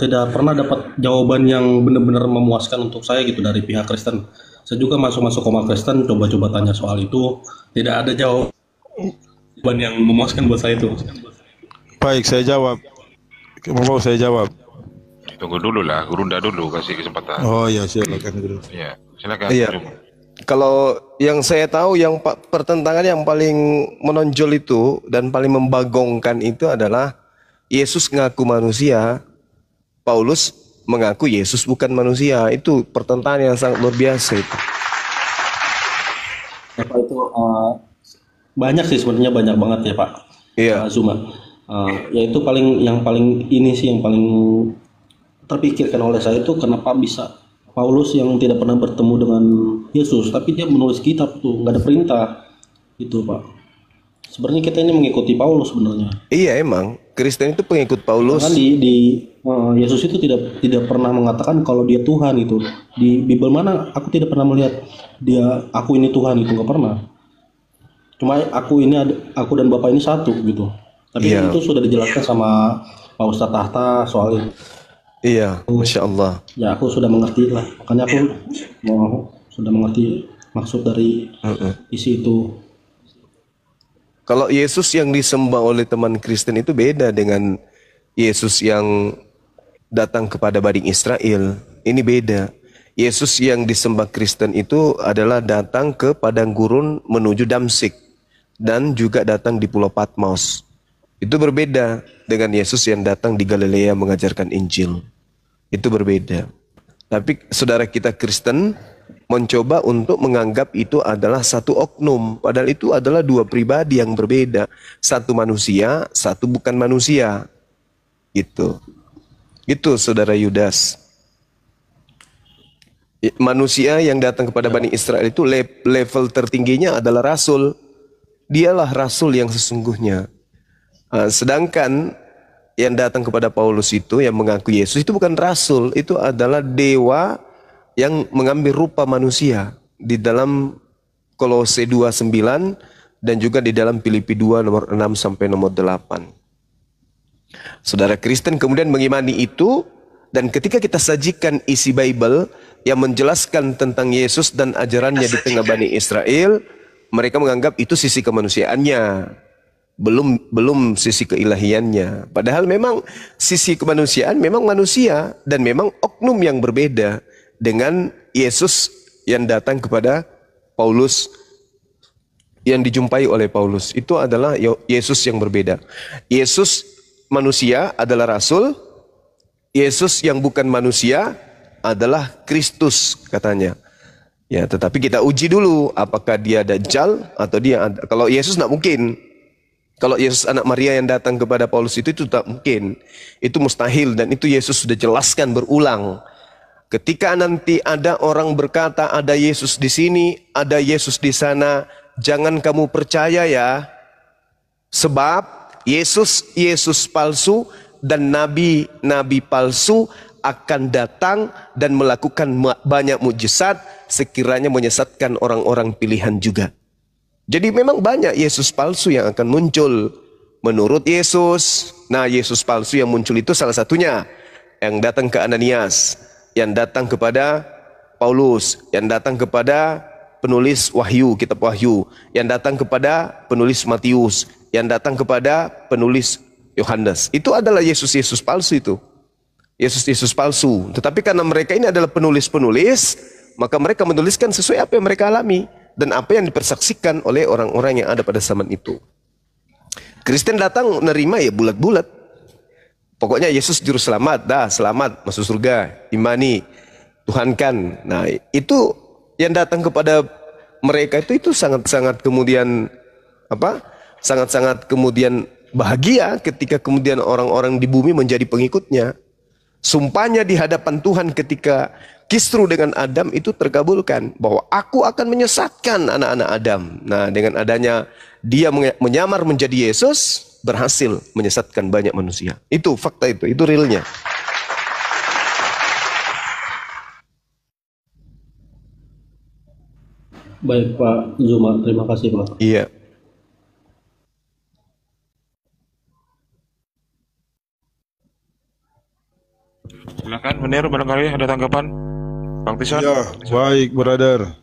tidak pernah dapat jawaban yang benar-benar memuaskan untuk saya gitu dari pihak Kristen. Saya juga masuk Komal Kristen, coba-coba tanya soal itu, tidak ada jawaban yang memuaskan buat saya itu. Baik, saya jawab. Mau saya jawab? Tunggu dulu lah, Gurunda dulu kasih kesempatan. Oh ya, silakan Guru. Iya, silakan. Iya. Kalau yang saya tahu yang pertentangan yang paling menonjol itu dan paling membagongkan itu adalah Yesus ngaku manusia, Paulus mengaku Yesus bukan manusia. Itu pertentangan yang sangat luar biasa itu. Apa itu banyak sih sebenarnya, banyak banget ya Pak. Iya. Zuma. Yaitu yang paling terpikirkan oleh saya itu kenapa bisa Paulus yang tidak pernah bertemu dengan Yesus, tapi dia menulis kitab tuh, nggak ada perintah, itu Pak. Sebenarnya kita ini mengikuti Paulus sebenarnya. Iya emang, Kristen itu pengikut Paulus. Kan Yesus itu tidak pernah mengatakan kalau dia Tuhan itu. Di Bible mana aku tidak pernah melihat aku ini Tuhan, itu nggak pernah. Cuma aku dan Bapa ini satu gitu. Tapi itu sudah dijelaskan sama Pak Ustadz Tahta soal itu. Iya, Masya Allah. Ya aku sudah mengerti lah, makanya aku sudah mengerti maksud dari isi itu. Kalau Yesus yang disembah oleh teman Kristen itu beda dengan Yesus yang datang kepada Bani Israel. Ini beda. Yesus yang disembah Kristen itu adalah datang ke padang gurun menuju Damsik dan juga datang di Pulau Patmos. Itu berbeda dengan Yesus yang datang di Galilea mengajarkan Injil. Itu berbeda. Tapi saudara kita Kristen mencoba untuk menganggap itu adalah satu oknum. Padahal itu adalah dua pribadi yang berbeda. Satu manusia, satu bukan manusia. Gitu. Itu saudara Yudas. Manusia yang datang kepada Bani Israel itu level tertingginya adalah rasul. Dialah rasul yang sesungguhnya. Sedangkan yang datang kepada Paulus itu yang mengaku Yesus itu bukan rasul, itu adalah dewa yang mengambil rupa manusia di dalam Kolose 2:9 dan juga di dalam Filipi 2 nomor 6 sampai nomor 8. Saudara Kristen kemudian mengimani itu, dan ketika kita sajikan isi Bible yang menjelaskan tentang Yesus dan ajarannya di tengah Bani Israel, mereka menganggap itu sisi kemanusiaannya. Belum sisi keilahiannya. Padahal memang sisi kemanusiaan memang manusia dan memang oknum yang berbeda dengan Yesus yang datang kepada Paulus, yang dijumpai oleh Paulus. Itu adalah Yesus yang berbeda. Yesus manusia adalah rasul. Yesus yang bukan manusia adalah Kristus katanya. Ya, tetapi kita uji dulu apakah dia Dajjal atau dia kalau Yesus tidak mungkin. Kalau Yesus anak Maria yang datang kepada Paulus itu tak mungkin. Itu mustahil dan itu Yesus sudah jelaskan berulang. Ketika nanti ada orang berkata ada Yesus di sini, ada Yesus di sana, jangan kamu percaya ya. Sebab Yesus palsu dan nabi-nabi palsu akan datang dan melakukan banyak mujizat sekiranya menyesatkan orang-orang pilihan juga. Jadi memang banyak Yesus palsu yang akan muncul menurut Yesus. Nah, Yesus palsu yang muncul itu salah satunya yang datang ke Ananias, yang datang kepada Paulus, yang datang kepada penulis Wahyu, kitab Wahyu, yang datang kepada penulis Matius, yang datang kepada penulis Yohanes. Itu adalah Yesus palsu itu. Yesus palsu. Tetapi karena mereka ini adalah penulis-penulis, maka mereka menuliskan sesuai apa yang mereka alami dan apa yang dipersaksikan oleh orang-orang yang ada pada zaman itu. Kristen datang nerima ya bulat-bulat. Pokoknya Yesus juru selamat, dah selamat masuk surga, imani, Tuhankan. Nah, itu yang datang kepada mereka itu sangat-sangat kemudian sangat-sangat kemudian bahagia ketika kemudian orang-orang di bumi menjadi pengikutnya. Sumpahnya di hadapan Tuhan ketika kisru dengan Adam itu terkabulkan bahwa aku akan menyesatkan anak-anak Adam. Nah, dengan adanya dia menyamar menjadi Yesus, berhasil menyesatkan banyak manusia. Itu fakta, itu realnya. Baik Pak Zuma, terima kasih Pak. Iya. Silakan, Bener, barangkali ada tanggapan, Bang Tison. Ya, baik, brother.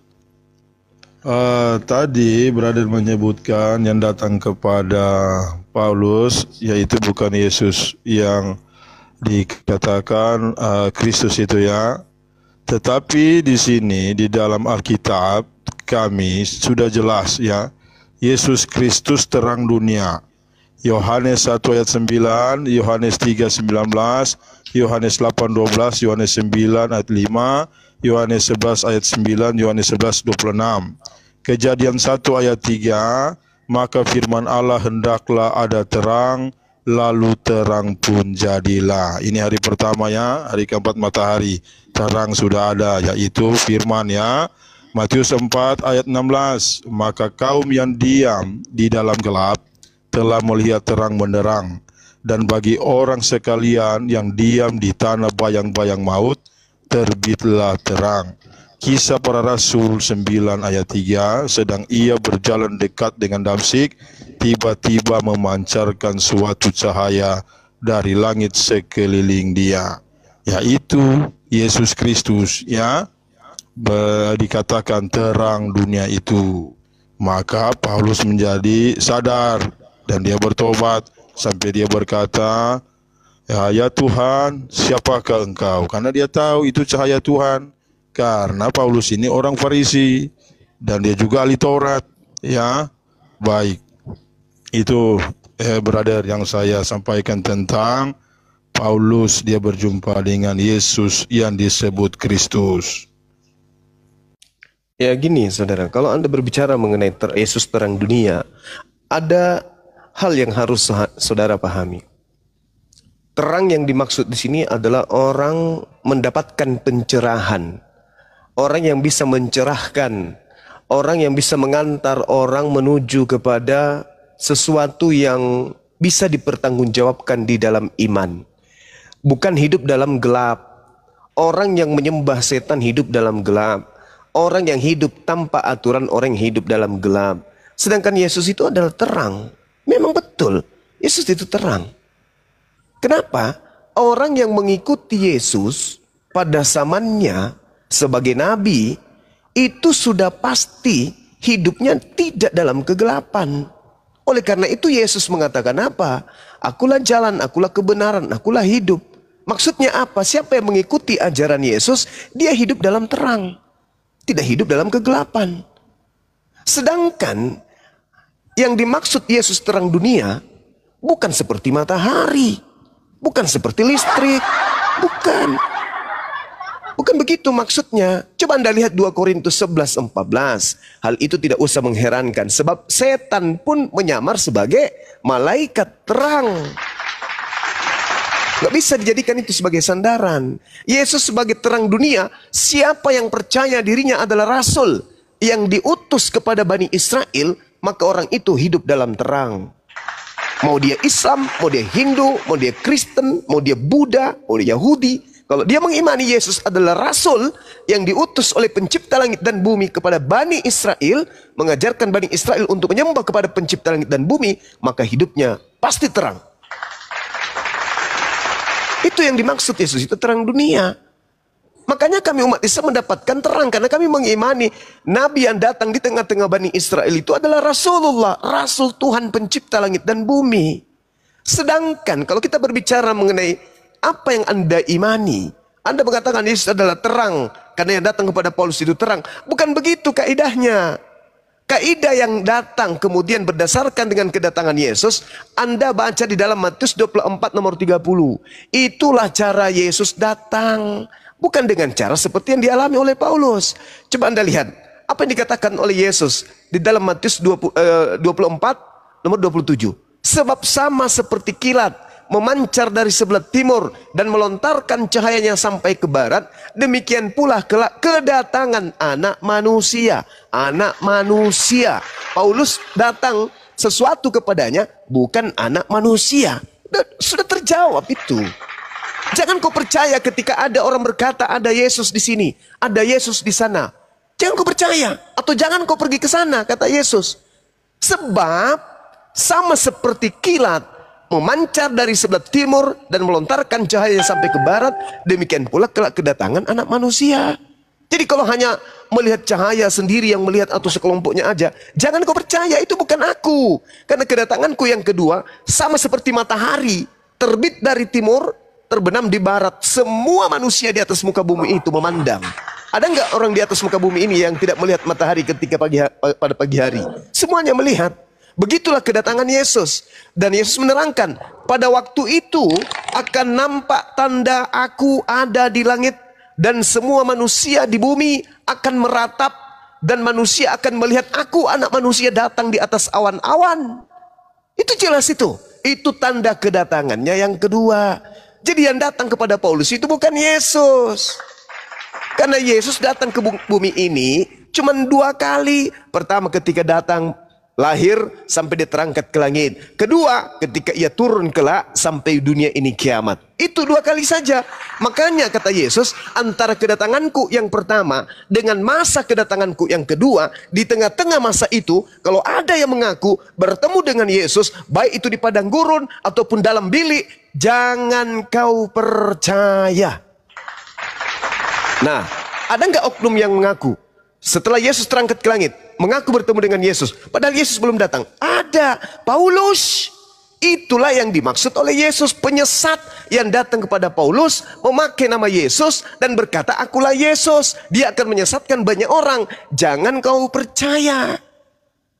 Tadi brother menyebutkan yang datang kepada Paulus yaitu bukan Yesus yang dikatakan Kristus itu ya. Tetapi di sini di dalam Alkitab kami sudah jelas ya, Yesus Kristus terang dunia. Yohanes 1 ayat 9, Yohanes 3 19, Yohanes 8 12, Yohanes 9 ayat 5, Yohanes 11 ayat 9, Yohanes 11 26. Kejadian 1 ayat 3, maka firman Allah hendaklah ada terang, lalu terang pun jadilah. Ini hari pertama ya, hari keempat matahari. Terang sudah ada, yaitu firman ya. Matius 4 ayat 16, maka kaum yang diam di dalam gelap telah melihat terang benderang. Dan bagi orang sekalian yang diam di tanah bayang-bayang maut, terbitlah terang. Kisah Para Rasul 9 ayat 3, sedang ia berjalan dekat dengan Damsyik, tiba-tiba memancarkan suatu cahaya dari langit sekeliling dia, yaitu Yesus Kristus ya, dikatakan terang dunia itu. Maka Paulus menjadi sadar dan dia bertobat sampai dia berkata, ya Tuhan, siapakah engkau? Karena dia tahu itu cahaya Tuhan. Karena Paulus ini orang Farisi dan dia juga ahli Taurat ya. Baik, itu brother yang saya sampaikan tentang Paulus, dia berjumpa dengan Yesus yang disebut Kristus. Ya gini saudara, kalau Anda berbicara mengenai Yesus terang dunia, ada hal yang harus saudara pahami. Terang yang dimaksud di sini adalah orang mendapatkan pencerahan. Orang yang bisa mencerahkan, orang yang bisa mengantar orang menuju kepada sesuatu yang bisa dipertanggungjawabkan di dalam iman. Bukan hidup dalam gelap. Orang yang menyembah setan hidup dalam gelap. Orang yang hidup tanpa aturan, orang yang hidup dalam gelap. Sedangkan Yesus itu adalah terang. Memang betul, Yesus itu terang. Kenapa? Orang yang mengikuti Yesus pada zamannya sebagai nabi, itu sudah pasti hidupnya tidak dalam kegelapan. Oleh karena itu Yesus mengatakan apa? Akulah jalan, akulah kebenaran, akulah hidup. Maksudnya apa? Siapa yang mengikuti ajaran Yesus, dia hidup dalam terang. Tidak hidup dalam kegelapan. Sedangkan yang dimaksud Yesus terang dunia bukan seperti matahari, bukan seperti listrik, bukan. Bukan begitu maksudnya. Coba Anda lihat 2 Korintus 11:14. Hal itu tidak usah mengherankan, sebab setan pun menyamar sebagai malaikat terang. Nggak bisa dijadikan itu sebagai sandaran. Yesus sebagai terang dunia, siapa yang percaya dirinya adalah rasul yang diutus kepada Bani Israel, maka orang itu hidup dalam terang. Mau dia Islam, mau dia Hindu, mau dia Kristen, mau dia Buddha, mau dia Yahudi. Kalau dia mengimani Yesus adalah rasul yang diutus oleh pencipta langit dan bumi kepada Bani Israel, mengajarkan Bani Israel untuk menyembah kepada pencipta langit dan bumi, maka hidupnya pasti terang. Itu yang dimaksud Yesus, itu terang dunia. Makanya kami umat Islam mendapatkan terang karena kami mengimani Nabi yang datang di tengah-tengah Bani Israel itu adalah Rasulullah, Rasul Tuhan pencipta langit dan bumi. Sedangkan kalau kita berbicara mengenai apa yang Anda imani, Anda mengatakan Yesus adalah terang karena yang datang kepada Paulus itu terang. Bukan begitu kaidahnya. Kaidah yang datang kemudian berdasarkan dengan kedatangan Yesus, Anda baca di dalam Matius 24 nomor 30. Itulah cara Yesus datang. Bukan dengan cara seperti yang dialami oleh Paulus. Coba Anda lihat apa yang dikatakan oleh Yesus di dalam Matius 24 nomor 27. Sebab sama seperti kilat memancar dari sebelah timur dan melontarkan cahayanya sampai ke barat, demikian pula kelak kedatangan anak manusia. Anak manusia. Paulus datang sesuatu kepadanya, bukan anak manusia. Sudah terjawab itu. Jangan kau percaya ketika ada orang berkata ada Yesus di sini, ada Yesus di sana. Jangan kau percaya, atau jangan kau pergi ke sana, kata Yesus. Sebab sama seperti kilat memancar dari sebelah timur dan melontarkan cahaya sampai ke barat, demikian pula kelak kedatangan anak manusia. Jadi kalau hanya melihat cahaya sendiri yang melihat atau sekelompoknya aja, jangan kau percaya, itu bukan aku. Karena kedatanganku yang kedua sama seperti matahari, terbit dari timur, terbenam di barat. Semua manusia di atas muka bumi itu memandang. Ada nggak orang di atas muka bumi ini yang tidak melihat matahari ketika pada pagi hari? Semuanya melihat. Begitulah kedatangan Yesus. Dan Yesus menerangkan, pada waktu itu akan nampak tanda aku ada di langit, dan semua manusia di bumi akan meratap, dan manusia akan melihat aku, anak manusia, datang di atas awan-awan. Itu jelas itu. Itu tanda kedatangannya yang kedua. Jadi yang datang kepada Paulus itu bukan Yesus. Karena Yesus datang ke bumi ini cuma 2 kali. Pertama ketika datang lahir sampai dia terangkat ke langit. Kedua ketika ia turun kelak sampai dunia ini kiamat. Itu 2 kali saja. Makanya kata Yesus, antara kedatanganku yang pertama dengan masa kedatanganku yang kedua, di tengah-tengah masa itu, kalau ada yang mengaku bertemu dengan Yesus, baik itu di padang gurun ataupun dalam bilik, jangan kau percaya. Nah, ada nggak oknum yang mengaku setelah Yesus terangkat ke langit, mengaku bertemu dengan Yesus, padahal Yesus belum datang? Ada. Paulus. Itulah yang dimaksud oleh Yesus, penyesat yang datang kepada Paulus, memakai nama Yesus dan berkata, akulah Yesus. Dia akan menyesatkan banyak orang. Jangan kau percaya.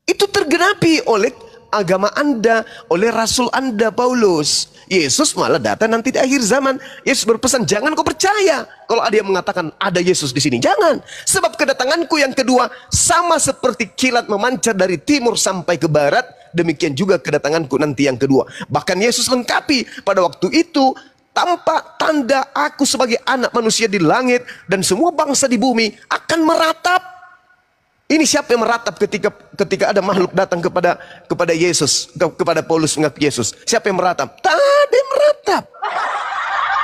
Itu tergenapi oleh agama Anda, oleh Rasul Anda Paulus. Yesus malah datang nanti di akhir zaman. Yesus berpesan, jangan kau percaya kalau ada yang mengatakan ada Yesus di sini. Jangan. Sebab kedatanganku yang kedua sama seperti kilat memancar dari timur sampai ke barat, demikian juga kedatanganku nanti yang kedua. Bahkan Yesus lengkapi pada waktu itu, tampak tanda aku sebagai anak manusia di langit, dan semua bangsa di bumi akan meratap. Ini siapa yang meratap ketika ada makhluk datang kepada Yesus, kepada Paulus mengaku Yesus? Siapa yang meratap? Tak ada yang meratap.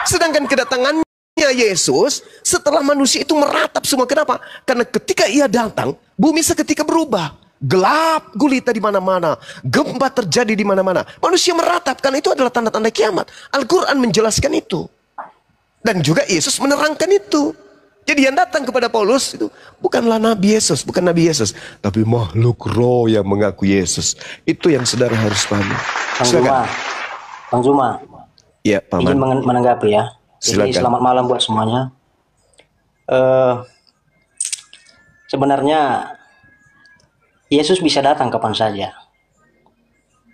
Sedangkan kedatangannya Yesus setelah manusia itu meratap semua. Kenapa? Karena ketika ia datang, bumi seketika berubah. Gelap gulita di mana-mana, gempa terjadi di mana-mana. Manusia meratap karena itu adalah tanda-tanda kiamat. Al-Quran menjelaskan itu. Dan juga Yesus menerangkan itu. Jadi yang datang kepada Paulus itu bukanlah Nabi Yesus, bukan Nabi Yesus, tapi makhluk roh yang mengaku Yesus. Itu yang saudara harus pahami. Bang Zuma. Ya, Paman. Ingin menanggapi ya. Jadi Silakan. selamat malam buat semuanya. Sebenarnya Yesus bisa datang kapan saja.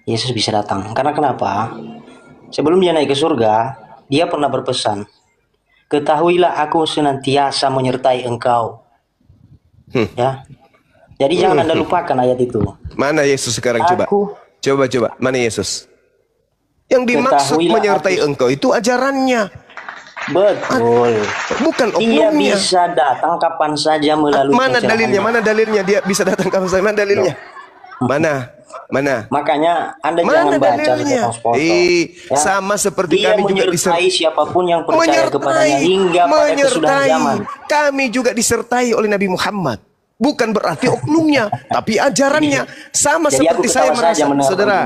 Yesus bisa datang. Karena kenapa? Sebelum dia naik ke surga, dia pernah berpesan, ketahuilah aku senantiasa menyertai engkau. Ya. Jadi jangan Anda lupakan ayat itu. Mana Yesus sekarang? Coba. Mana Yesus? Yang dimaksud Ketahuilah menyertai aku. engkau itu ajarannya, Betul. bukan Dia oknumnya. bisa datang kapan saja melalui Mana pencerahan. dalilnya? Mana dalilnya dia bisa datang kapan saja? Mana dalilnya? Mana? Mana? Makanya Anda Mana jangan baca dalilnya? sepotong-sepotong. Ya. Sama seperti Dia kami juga menyertai siapapun yang percaya kepadanya hingga pada kesudahan zaman. Kami juga disertai oleh Nabi Muhammad. Bukan berarti oknumnya, tapi ajarannya. Sama Jadi seperti aku saya ketawa saja merasa, mendengar saudara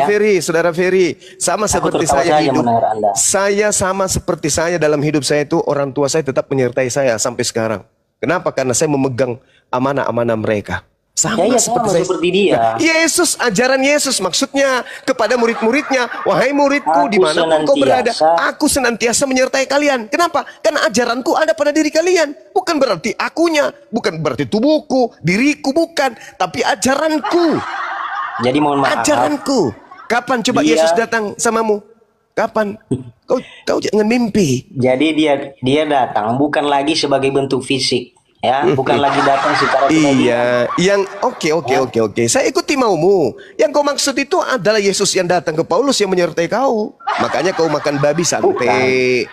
ya. Saudara Ferry, sama Aku seperti tertawa saya saja hidup. mendengar Anda. Saya sama seperti saya dalam hidup saya itu, orang tua saya tetap menyertai saya sampai sekarang. Kenapa? Karena saya memegang amanah-amanah mereka. Sama Ya, seperti saya. seperti dia. Nah, Yesus, ajaran Yesus maksudnya kepada murid-muridnya, wahai muridku, Aku di mana kau berada, senantiasa- aku senantiasa menyertai kalian. Kenapa? Karena ajaranku ada pada diri kalian. Bukan berarti akunya, bukan berarti tubuhku, diriku, bukan, tapi ajaranku. Jadi mohon maaf. Ajaranku. Kapan coba Dia- Yesus datang samamu? Kapan? Kau jangan mimpi. Jadi dia datang bukan lagi sebagai bentuk fisik, ya, bukan lagi datang secara pribadi. Iya, yang oke. Saya ikuti maumu. Yang kau maksud itu adalah Yesus yang datang ke Paulus yang menyertai kau. Makanya kau makan babi santai,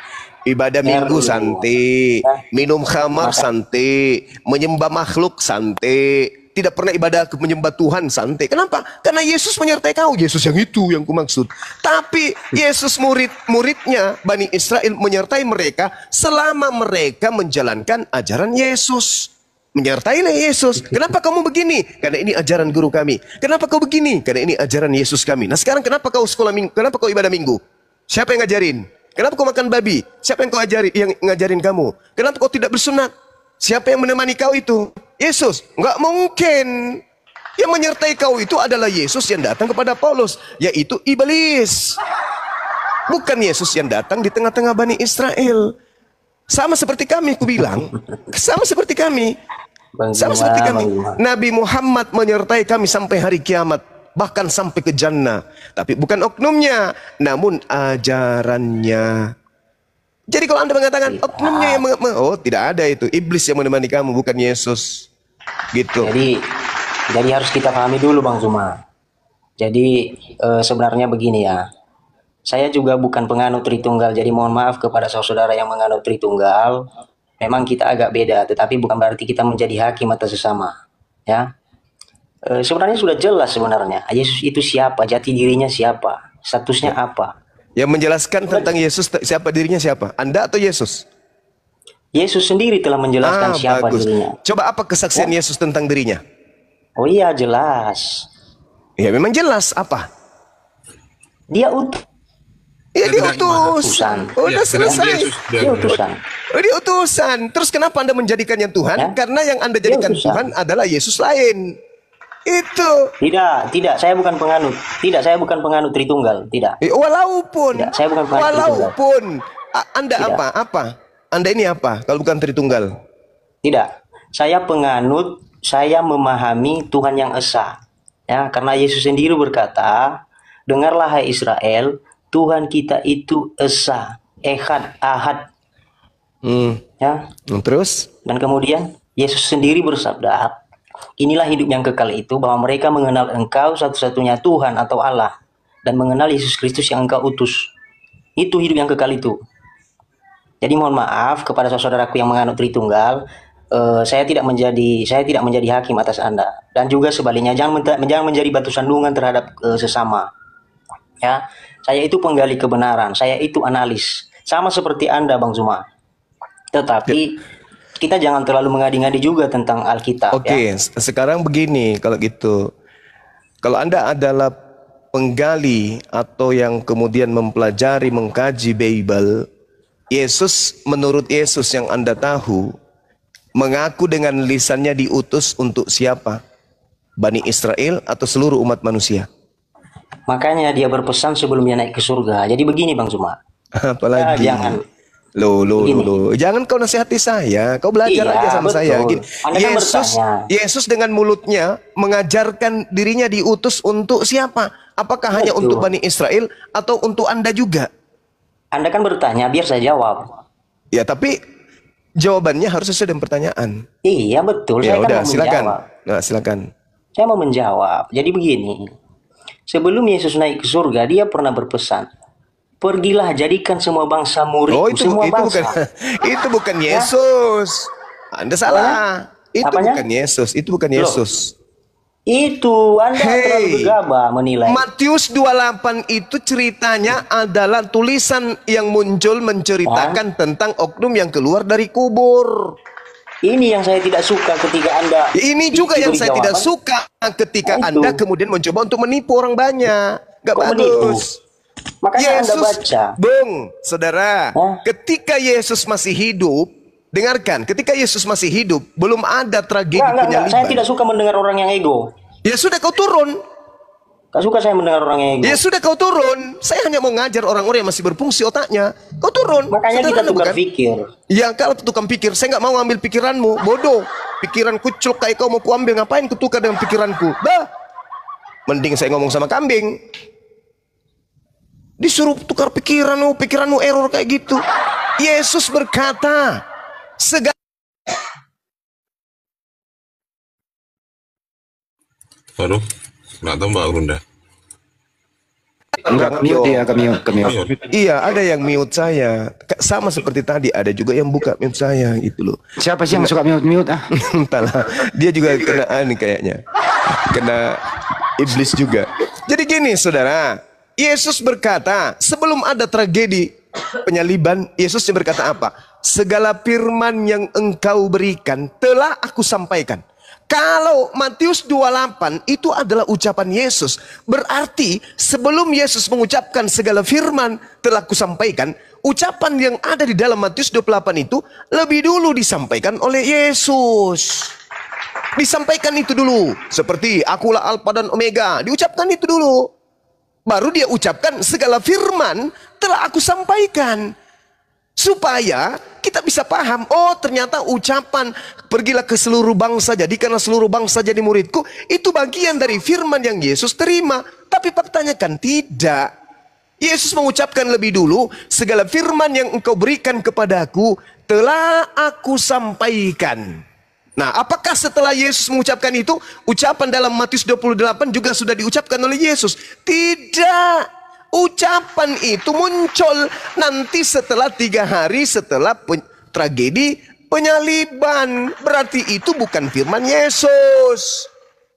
ibadah minggu santai, minum khamar santai, menyembah makhluk santai, tidak pernah ibadah menyembah Tuhan santai. Kenapa? Karena Yesus menyertai kau. Yesus yang itu yang ku maksud. Tapi Yesus murid-muridnya Bani Israel menyertai mereka selama mereka menjalankan ajaran Yesus. Menyertailah Yesus. Kenapa kamu begini? Karena ini ajaran guru kami. Kenapa kau begini? Karena ini ajaran Yesus kami. Nah sekarang kenapa kau sekolah minggu? Kenapa kau ibadah minggu? Siapa yang ngajarin? Kenapa kau makan babi? Siapa yang kau ajari? Yang ngajarin kamu? Kenapa kau tidak bersunat? Siapa yang menemani kau itu? Yesus. Enggak mungkin. Yang menyertai kau itu adalah Yesus yang datang kepada Paulus, yaitu iblis. Bukan Yesus yang datang di tengah-tengah Bani Israel. Sama seperti kami, ku bilang. Sama seperti kami. Sama seperti kami. Nabi Muhammad menyertai kami sampai hari kiamat. Bahkan sampai ke jannah. Tapi bukan oknumnya, namun ajarannya. Jadi kalau Anda mengatakan oknumnya yang oh tidak ada itu, iblis yang menemani kamu, bukan Yesus. Gitu. Jadi harus kita pahami dulu Bang Zuma. Jadi sebenarnya begini ya. Saya juga bukan penganut Tritunggal. Jadi mohon maaf kepada saudara yang menganut Tritunggal. Memang kita agak beda, tetapi bukan berarti kita menjadi hakim atas sesama. Ya. Sebenarnya sudah jelas sebenarnya. Yesus itu siapa, jati dirinya siapa, statusnya apa. Yang menjelaskan tentang Yesus siapa dirinya siapa? Anda atau Yesus? Yesus sendiri telah menjelaskan siapa bagus. dirinya. Coba apa kesaksian Yesus tentang dirinya? Oh iya jelas. Ya memang jelas apa? Dia utuh. Ya dia utusan. Udah selesai. Dia utusan. Oh, dia utusan. Terus kenapa Anda menjadikannya Tuhan? Ya? Karena yang Anda jadikan Tuhan adalah Yesus lain. Itu. Tidak. Saya bukan penganut. Saya bukan penganut Tritunggal. Tidak. Walaupun. Tidak, saya bukan penganut walaupun. Anda Tidak. apa? Anda ini apa? Kalau bukan Tritunggal. Tidak. Saya penganut. Saya memahami Tuhan yang esa. Ya, karena Yesus sendiri berkata, dengarlah hai Israel, Tuhan kita itu esa, ehad, ahad. Ya. Terus? Dan kemudian Yesus sendiri bersabda, inilah hidup yang kekal itu, bahwa mereka mengenal engkau satu-satunya Tuhan atau Allah, dan mengenal Yesus Kristus yang engkau utus. Itu hidup yang kekal itu. Jadi mohon maaf kepada saudaraku yang menganut Tritunggal, saya tidak menjadi hakim atas Anda. Dan juga sebaliknya, jangan menjadi batu sandungan terhadap sesama. Ya, saya itu penggali kebenaran, saya itu analis. Sama seperti Anda Bang Zuma. Tetapi kita jangan terlalu mengadi-ngadi juga tentang Alkitab. Oke, sekarang begini kalau gitu. Kalau Anda adalah penggali atau yang kemudian mempelajari, mengkaji Bible, Yesus, menurut Yesus yang Anda tahu, mengaku dengan lisannya diutus untuk siapa? Bani Israel atau seluruh umat manusia? Makanya dia berpesan sebelum dia naik ke surga. Jadi begini Bang Zuma. Apalagi? Ya, jangan. Loh. Jangan kau nasihati saya. Kau belajar Iya, aja sama betul. saya. Gini, Anda kan bertanya. Yesus dengan mulutnya mengajarkan dirinya diutus untuk siapa? Apakah hanya Betul. untuk Bani Israel atau untuk Anda juga? Anda kan bertanya, biar saya jawab. Ya, tapi jawabannya harus sesuai dengan pertanyaan. Iya betul. Ya Saya kan udah, mau silakan. menjawab. Nah, silakan. Saya mau menjawab. Jadi begini, Sebelum Yesus naik ke surga, dia pernah berpesan, pergilah jadikan semua bangsa muridku. Semua bangsa. Itu bukan Yesus. Anda salah. Itu bukan Yesus. Itu bukan Yesus. Itu Anda terlalu gegabah menilai. Matius 28 itu ceritanya adalah tulisan yang muncul menceritakan tentang oknum yang keluar dari kubur. Ini yang saya tidak suka ketika Anda. Ini juga yang saya tidak suka ketika Anda kemudian mencoba untuk menipu orang banyak. Gak bagus. Makanya Yesus, Anda baca. Saudara, ketika Yesus masih hidup, dengarkan, ketika Yesus masih hidup, belum ada tragedi penyaliban. Saya tidak suka mendengar orang yang ego. Ya sudah, kau turun. Gak suka saya mendengar orang yang ego. Ya sudah, kau turun. Saya hanya mau ngajar orang-orang yang masih berfungsi otaknya. Kau turun. Makanya kita tukar pikir. Ya, kalau tukang pikir, saya nggak mau ngambil pikiranmu. Bodoh. Pikiran kucluk kayak kau mau kuambil, ngapain kutukar dengan pikiranku? Dah. Mending saya ngomong sama kambing. Disuruh tukar pikiranmu error kayak gitu. Yesus berkata, segala. Waduh, nggak tahu Mbak Runda. Enggak, mute dia, ke mute. Iya, ada yang mute saya. Sama seperti tadi, ada juga yang buka mute saya gitu loh. Siapa sih yang suka mute ah? Entahlah, dia juga kena kayaknya. Kena iblis juga. Jadi gini, saudara. Yesus berkata, sebelum ada tragedi penyaliban, Yesus berkata apa? Segala firman yang engkau berikan telah aku sampaikan. Kalau Matius 28 itu adalah ucapan Yesus, berarti sebelum Yesus mengucapkan segala firman telah kusampaikan, ucapan yang ada di dalam Matius 28 itu lebih dulu disampaikan oleh Yesus. Disampaikan itu dulu, seperti akulah Alfa dan Omega, diucapkan itu dulu. Baru dia ucapkan segala firman telah aku sampaikan. Supaya kita bisa paham, oh ternyata ucapan pergilah ke seluruh bangsa, jadikanlah seluruh bangsa jadi muridku, itu bagian dari firman yang Yesus terima. Tapi faktanya kan tidak. Yesus mengucapkan lebih dulu, segala firman yang engkau berikan kepadaku telah aku sampaikan. Nah, apakah setelah Yesus mengucapkan itu, ucapan dalam Matius 28 juga sudah diucapkan oleh Yesus? Tidak. Ucapan itu muncul nanti setelah 3 hari setelah tragedi penyaliban. Berarti itu bukan firman Yesus.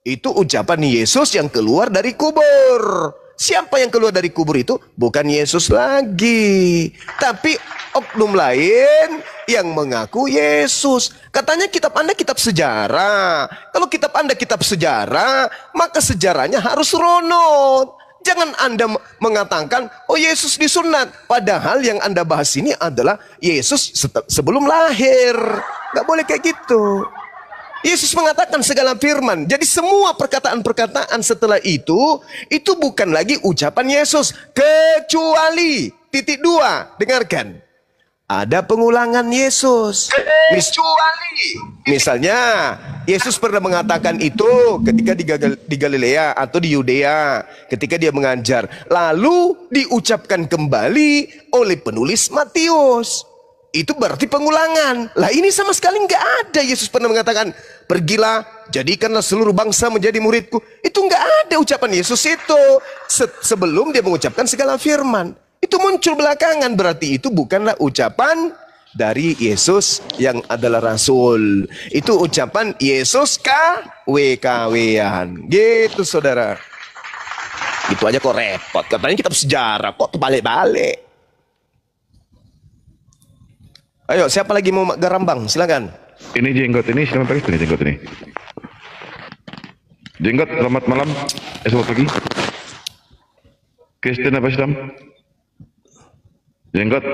Itu ucapan Yesus yang keluar dari kubur. Siapa yang keluar dari kubur itu? Bukan Yesus lagi, tapi oknum lain yang mengaku Yesus. Katanya kitab Anda kitab sejarah. Kalau kitab Anda kitab sejarah, maka sejarahnya harus runut. Jangan Anda mengatakan, oh Yesus disunat. Padahal yang Anda bahas ini adalah Yesus sebelum lahir. Gak boleh kayak gitu. Yesus mengatakan segala firman. Jadi semua perkataan-perkataan setelah itu bukan lagi ucapan Yesus. Kecuali, titik 2, dengarkan. Ada pengulangan Yesus. Misalnya, Yesus pernah mengatakan itu ketika di Galilea atau di Yudea, ketika dia mengajar. Lalu diucapkan kembali oleh penulis Matius. Itu berarti pengulangan. Lah ini sama sekali nggak ada Yesus pernah mengatakan, pergilah, jadikanlah seluruh bangsa menjadi muridku. Itu nggak ada ucapan Yesus itu. Sebelum dia mengucapkan segala firman. Itu muncul belakangan, berarti itu bukanlah ucapan dari Yesus yang adalah Rasul. Itu ucapan Yesus KW-KW-an. Gitu saudara. Itu aja kok repot. Katanya kitab sejarah, kok terbalik-balik. Ayo, siapa lagi mau garambang? Silakan. Ini jenggot ini, selamat pagi. Ini jenggot ini. Jenggot, selamat malam. Selamat pagi. Kristen apa Islam? Jenggot.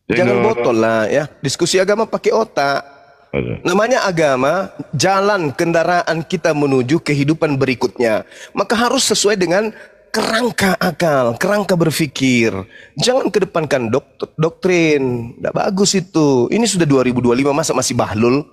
Jangan botol lah ya. Diskusi agama pakai otak. Namanya agama, jalan kendaraan kita menuju kehidupan berikutnya. Maka harus sesuai dengan kerangka akal, kerangka berpikir. Jangan kedepankan doktrin. Tidak bagus itu. Ini sudah 2025, masa masih bahlul?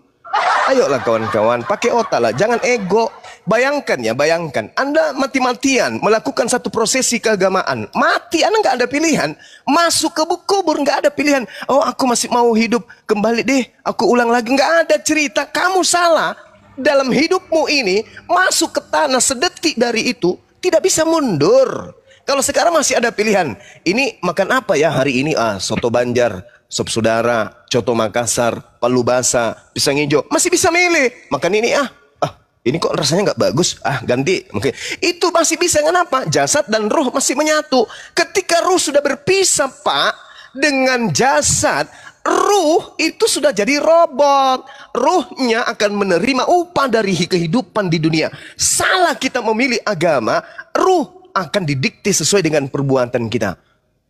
Ayolah kawan-kawan, pakai otak lah, jangan ego. Bayangkan ya, bayangkan Anda mati-matian melakukan satu prosesi keagamaan. Mati, Anda nggak ada pilihan. Masuk ke kubur nggak ada pilihan. Oh, aku masih mau hidup kembali deh, aku ulang lagi. Nggak ada cerita, kamu salah. dalam hidupmu ini masuk ke tanah sedetik dari itu tidak bisa mundur. Kalau sekarang masih ada pilihan, ini makan apa ya hari ini? Soto Banjar, sop saudara, coto Makassar, palu basah, pisang hijau. Masih bisa milih. Makan ini ini kok rasanya nggak bagus. Ganti. Mungkin itu masih bisa. Kenapa? Jasad dan ruh masih menyatu. Ketika ruh sudah berpisah, Pak, dengan jasad, ruh itu sudah jadi robot. Ruhnya akan menerima upah dari kehidupan di dunia. Salah kita memilih agama, ruh akan didikte sesuai dengan perbuatan kita.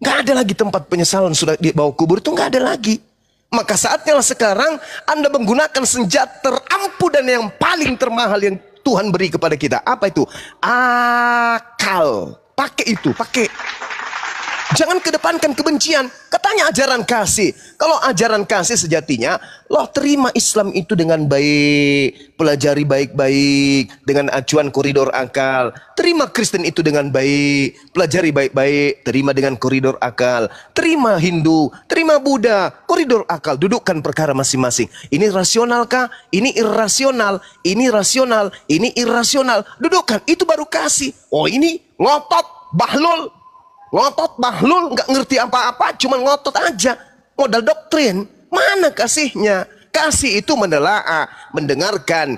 Nggak ada lagi tempat penyesalan sudah di bawah kubur itu, nggak ada lagi. Maka saatnya sekarang Anda menggunakan senjata terampuh dan yang paling termahal yang Tuhan beri kepada kita. Apa itu? Akal. Pakai itu, pakai. Jangan kedepankan kebencian. Katanya ajaran kasih. Kalau ajaran kasih sejatinya, lo terima Islam itu dengan baik. Pelajari baik-baik. Dengan acuan koridor akal. Terima Kristen itu dengan baik. Pelajari baik-baik. Terima dengan koridor akal. Terima Hindu. Terima Buddha. Koridor akal. Dudukkan perkara masing-masing. Ini rasional kah? Ini irrasional. Ini rasional. Ini irrasional. Dudukkan. Itu baru kasih. Oh ini ngotot. Bahlul. Ngotot bahlul, nggak ngerti apa-apa, cuma ngotot aja. Modal doktrin, mana kasihnya? Kasih itu menelaah, mendengarkan.